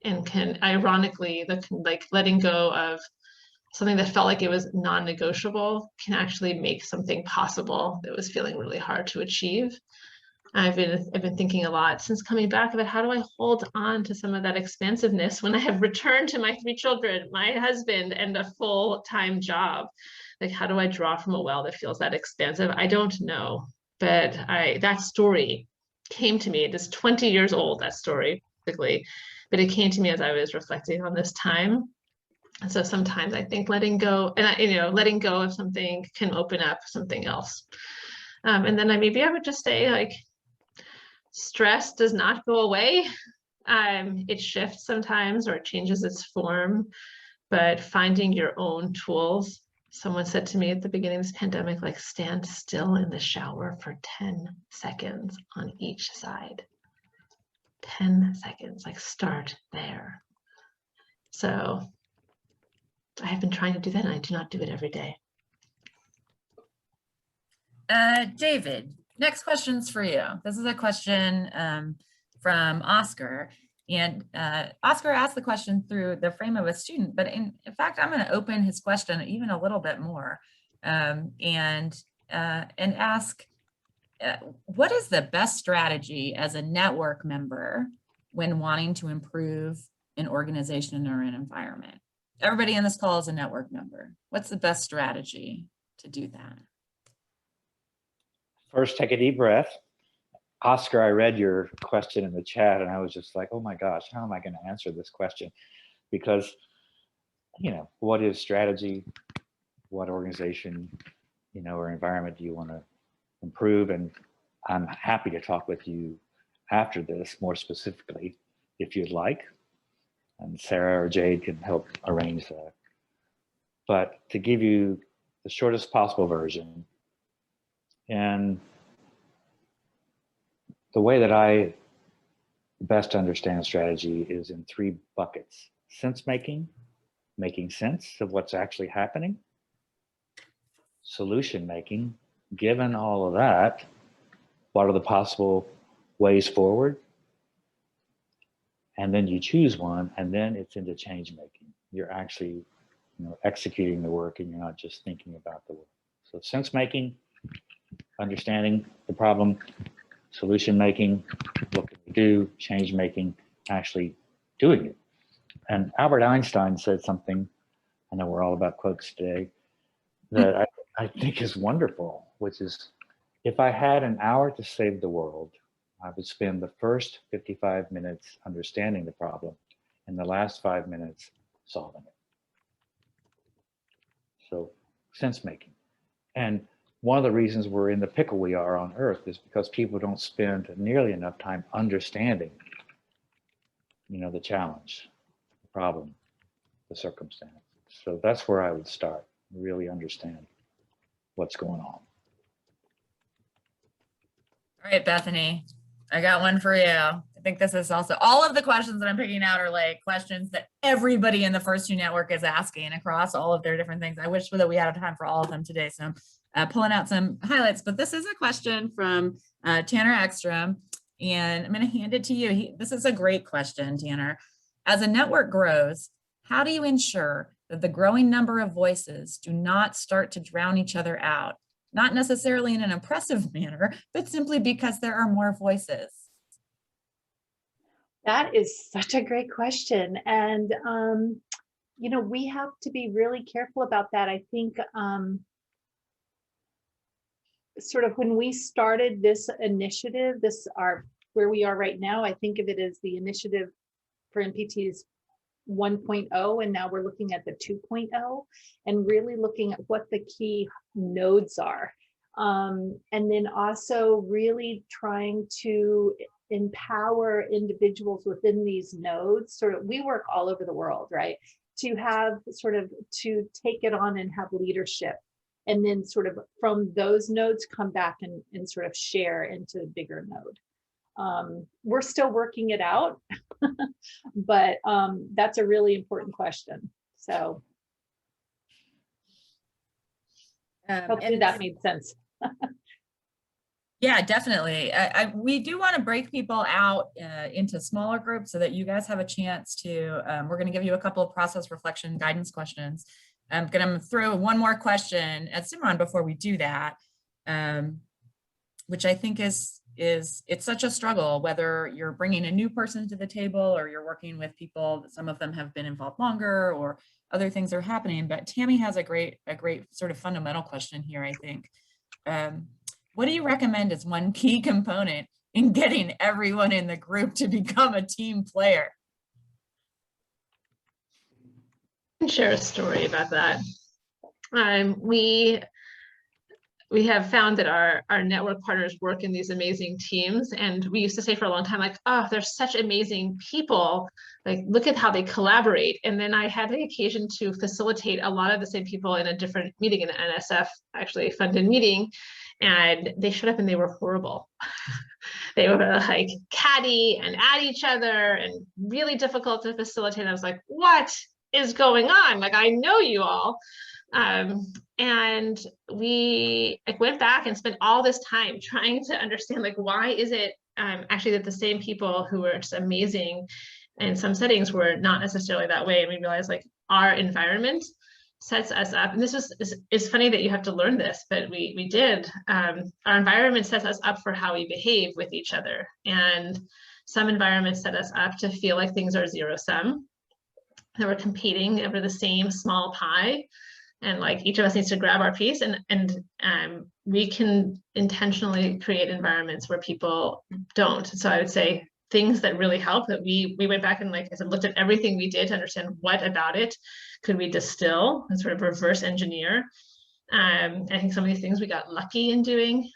and can ironically, like letting go of something that felt like it was non-negotiable can actually make something possible that was feeling really hard to achieve. I've been thinking a lot since coming back about how do I hold on to some of that expansiveness when I have returned to my 3 children, my husband, and a full-time job. Like, how do I draw from a well that feels that expansive? I don't know, but that story came to me. It is 20 years old, that story, basically, but it came to me as I was reflecting on this time. And so sometimes I think letting go, and letting go of something can open up something else. And then maybe I would just say, like, stress does not go away. It shifts sometimes, or it changes its form, but finding your own tools. Someone said to me at the beginning of this pandemic, like, stand still in the shower for 10 seconds on each side. 10 seconds, like, start there. So I have been trying to do that, and I do not do it every day. David, next question's for you. This is a question from Oscar. And Oscar asked the question through the frame of a student, but in fact, I'm going to open his question even a little bit more and ask, what is the best strategy as a network member when wanting to improve an organization or an environment? Everybody in this call is a network member. What's the best strategy to do that? First, take a deep breath. Oscar, I read your question in the chat and I was just like, oh my gosh, how am I going to answer this question? Because, what is strategy? What organization, or environment do you want to improve? And I'm happy to talk with you after this more specifically, if you'd like. And Sarah or Jade can help arrange that. But to give you the shortest possible version, and the way that I best understand strategy is in 3 buckets: sense making, making sense of what's actually happening; solution making, given all of that, what are the possible ways forward? And then you choose one, and then it's into change making. You're actually, executing the work, and you're not just thinking about the work. So sense making, understanding the problem; solution making, what can we do; change making, actually doing it. And Albert Einstein said something, I know we're all about quotes today, that I think is wonderful, which is, if I had an hour to save the world, I would spend the first 55 minutes understanding the problem and the last 5 minutes solving it. So sense making. And one of the reasons we're in the pickle we are on Earth is because people don't spend nearly enough time understanding, the challenge, the problem, the circumstance. So that's where I would start, really understand what's going on. All right, Bethany, I got one for you. I think this is also, all of the questions that I'm picking out are like questions that everybody in the First Two Network is asking across all of their different things. I wish that we had time for all of them today, so I'm pulling out some highlights, but this is a question from Tanner Ekstrom, and I'm going to hand it to you. This is a great question, Tanner. As a network grows, how do you ensure that the growing number of voices do not start to drown each other out? Not necessarily in an oppressive manner, but simply because there are more voices. That is such a great question. And, we have to be really careful about that. I think sort of when we started this initiative, where we are right now, I think of it as the initiative for NPT's 1.0, and now we're looking at the 2.0 and really looking at what the key nodes are. And then also really trying to empower individuals within these nodes. We work all over the world, right? To take it on and have leadership. And then sort of from those nodes come back and sort of share into a bigger node. We're still working it out, but that's a really important question. So Hopefully that made sense. Yeah, definitely. We do want to break people out into smaller groups so that you guys have a chance to, we're going to give you a couple of process reflection guidance questions. I'm going to throw one more question at Simran before we do that, which I think is it's such a struggle, whether you're bringing a new person to the table or you're working with people, some of them have been involved longer or other things are happening. But Tammy has a great sort of fundamental question here, I think. What do you recommend as one key component in getting everyone in the group to become a team player? I can share a story about that. We have found that our network partners work in these amazing teams. And we used to say for a long time, like, oh, they're such amazing people. Like, look at how they collaborate. And then I had the occasion to facilitate a lot of the same people in a different meeting, in an NSF actually funded meeting. And they showed up and they were horrible. They were like catty and at each other and really difficult to facilitate. I was like, what is going on? Like, I know you all. And we went back and spent all this time trying to understand, like, why is it actually that the same people who were just amazing in some settings were not necessarily that way. And we realized, like, our environment sets us up, and this is funny that you have to learn this, but we did. Our environment sets us up for how we behave with each other. And some environments set us up to feel like things are zero sum, that we're competing over the same small pie. And like each of us needs to grab our piece, and we can intentionally create environments where people don't. So I would say things that really help, that we went back and, like I said, looked at everything we did to understand what about it could we distill and sort of reverse engineer. I think some of these things we got lucky in doing.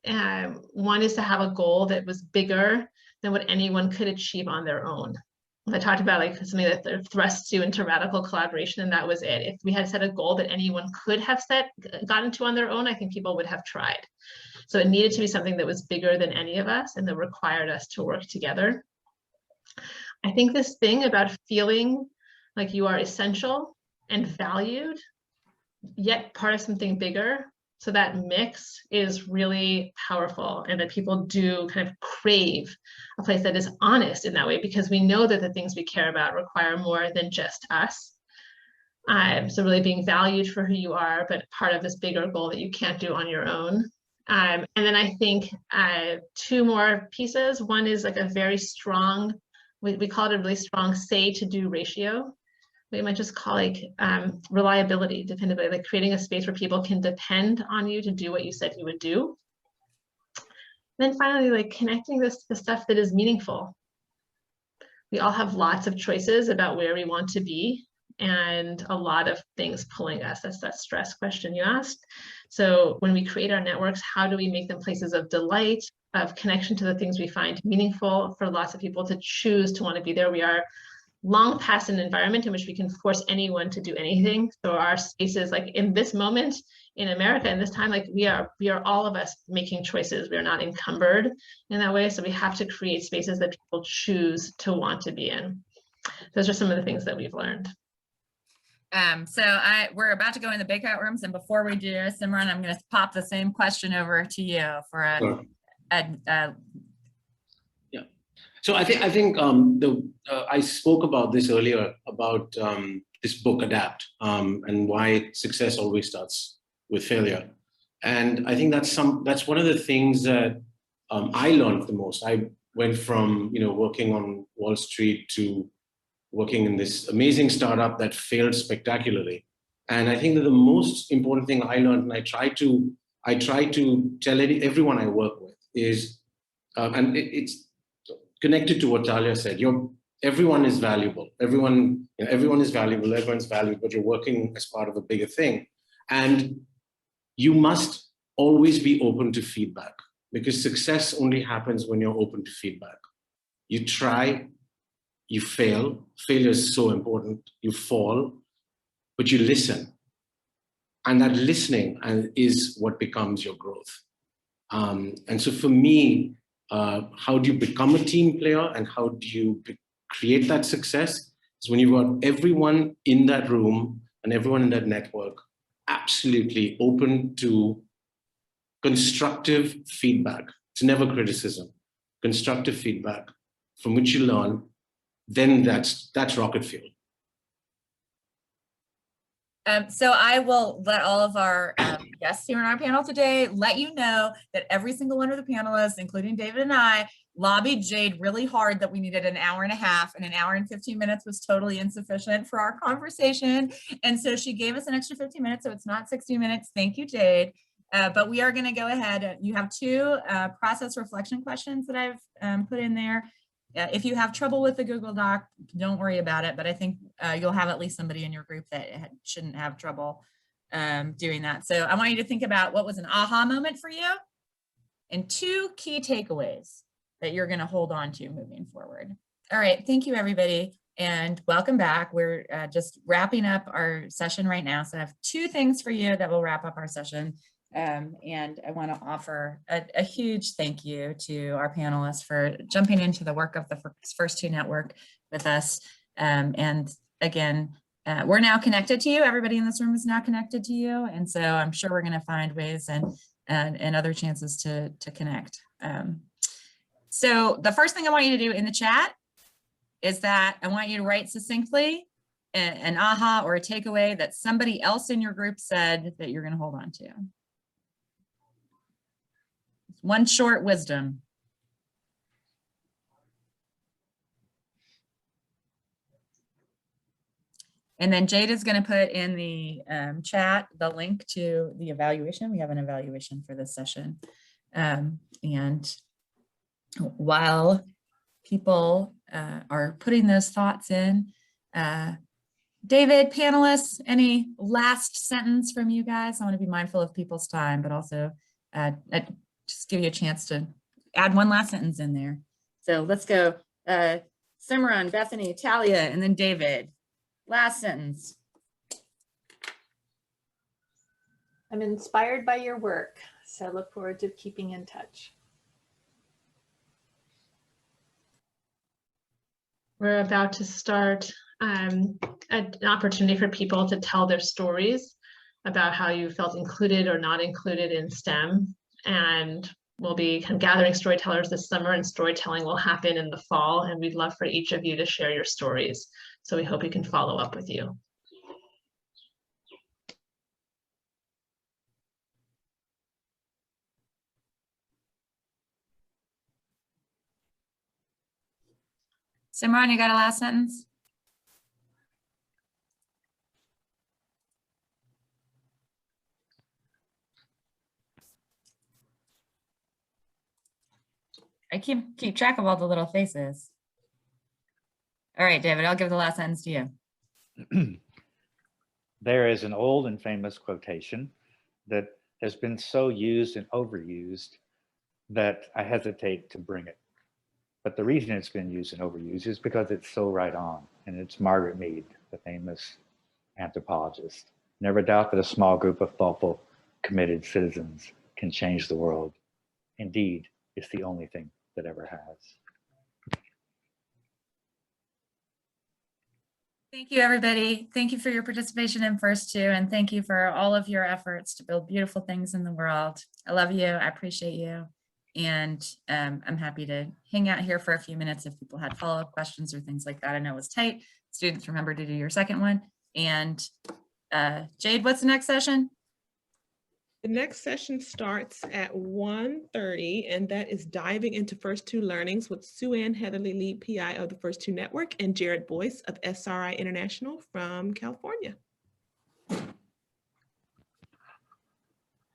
One is to have a goal that was bigger than what anyone could achieve on their own. I talked about, like, something that thrusts you into radical collaboration, and that was it. If we had set a goal that anyone could have gotten to on their own, I think people would have tried. So it needed to be something that was bigger than any of us and that required us to work together. I think this thing about feeling like you are essential and valued, yet part of something bigger, so that mix is really powerful, and that people do kind of crave a place that is honest in that way, because we know that the things we care about require more than just us. So really being valued for who you are, but part of this bigger goal that you can't do on your own. And then I think two more pieces. One is like a very strong, we call it a really strong say to do ratio. We might just call it reliability, dependability, like creating a space where people can depend on you to do what you said you would do. Then finally, like connecting this to the stuff that is meaningful. We all have lots of choices about where we want to be, and a lot of things pulling us. That's that stress question you asked. So when we create our networks, how do we make them places of delight, of connection to the things we find meaningful, for lots of people to choose to want to be there? We are long past an environment in which we can force anyone to do anything. So our spaces, like in this moment in America, in this time, like we are all of us making choices. We are not encumbered in that way. So we have to create spaces that people choose to want to be in. Those are some of the things that we've learned. We're about to go in the breakout rooms, and before we do, Simran, I'm going to pop the same question over to you for Yeah. So I think I spoke about this earlier about this book Adapt, and why success always starts with failure. And I think that's one of the things that I learned the most. I went from working on Wall Street to working in this amazing startup that failed spectacularly. And I think that the most important thing I learned, and I try to tell everyone I work with, is, and it's connected to what Talia said, everyone is valuable. Everyone is valuable, everyone's valued, but you're working as part of a bigger thing. And you must always be open to feedback, because success only happens when you're open to feedback. You try, you fail. Failure is so important. You fall, but you listen. And that listening is what becomes your growth. And so for me, how do you become a team player and how do you create that success? Is when you've got everyone in that room and everyone in that network absolutely open to constructive feedback. It's never criticism. Constructive feedback from which you learn, then that's rocket fuel. So I will let all of our guests here on our panel today let you know that every single one of the panelists, including David and I, lobbied Jade really hard that we needed an hour and a half, and an hour and 15 minutes was totally insufficient for our conversation. And so she gave us an extra 15 minutes, so it's not 60 minutes. Thank you, Jade. But we are going to go ahead. You have two process reflection questions that I've put in there. If you have trouble with the Google Doc, don't worry about it, but I think you'll have at least somebody in your group that shouldn't have trouble doing that. So I want you to think about what was an aha moment for you and two key takeaways that you're going to hold on to moving forward. All right, thank you, everybody, and welcome back. We're just wrapping up our session right now. So I have two things for you that will wrap up our session. And I want to offer a huge thank you to our panelists for jumping into the work of the First Two Network with us. And again, we're now connected to you. Everybody in this room is now connected to you. And so I'm sure we're going to find ways and other chances to connect. So the first thing I want you to do in the chat is that I want you to write succinctly an aha or a takeaway that somebody else in your group said that you're going to hold on to. One short wisdom. And then Jade is going to put in the chat the link to the evaluation. We have an evaluation for this session. And while people are putting those thoughts in, David, panelists, any last sentence from you guys? I want to be mindful of people's time, but also just give you a chance to add one last sentence in there. So let's go. Simran, Bethany, Talia, and then David. Last sentence. I'm inspired by your work, so I look forward to keeping in touch. We're about to start an opportunity for people to tell their stories about how you felt included or not included in STEM. And we'll be kind of gathering storytellers this summer, and storytelling will happen in the fall. And we'd love for each of you to share your stories. So we hope we can follow up with you. Simran, you got a last sentence? I keep track of all the little faces. All right, David, I'll give the last sentence to you. There is an old and famous quotation that has been so used and overused that I hesitate to bring it. But the reason it's been used and overused is because it's so right on. And it's Margaret Mead, the famous anthropologist. Never doubt that a small group of thoughtful, committed citizens can change the world. Indeed, it's the only thing that ever has. Thank you, everybody. Thank you for your participation in First Two, and thank you for all of your efforts to build beautiful things in the world. I love you. I appreciate you. And I'm happy to hang out here for a few minutes if people had follow-up questions or things like that. I know it was tight. Students, remember to do your second one. And Jade, what's the next session? The next session starts at 1:30, and that is diving into First Two Learnings with Sue Ann Heatherly, lead PI of the First Two Network, and Jared Boyce of SRI International from California.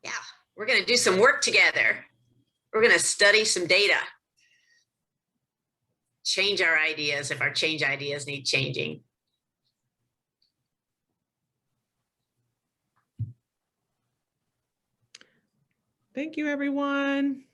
Yeah, we're going to do some work together. We're going to study some data. Change our ideas if our change ideas need changing. Thank you, everyone.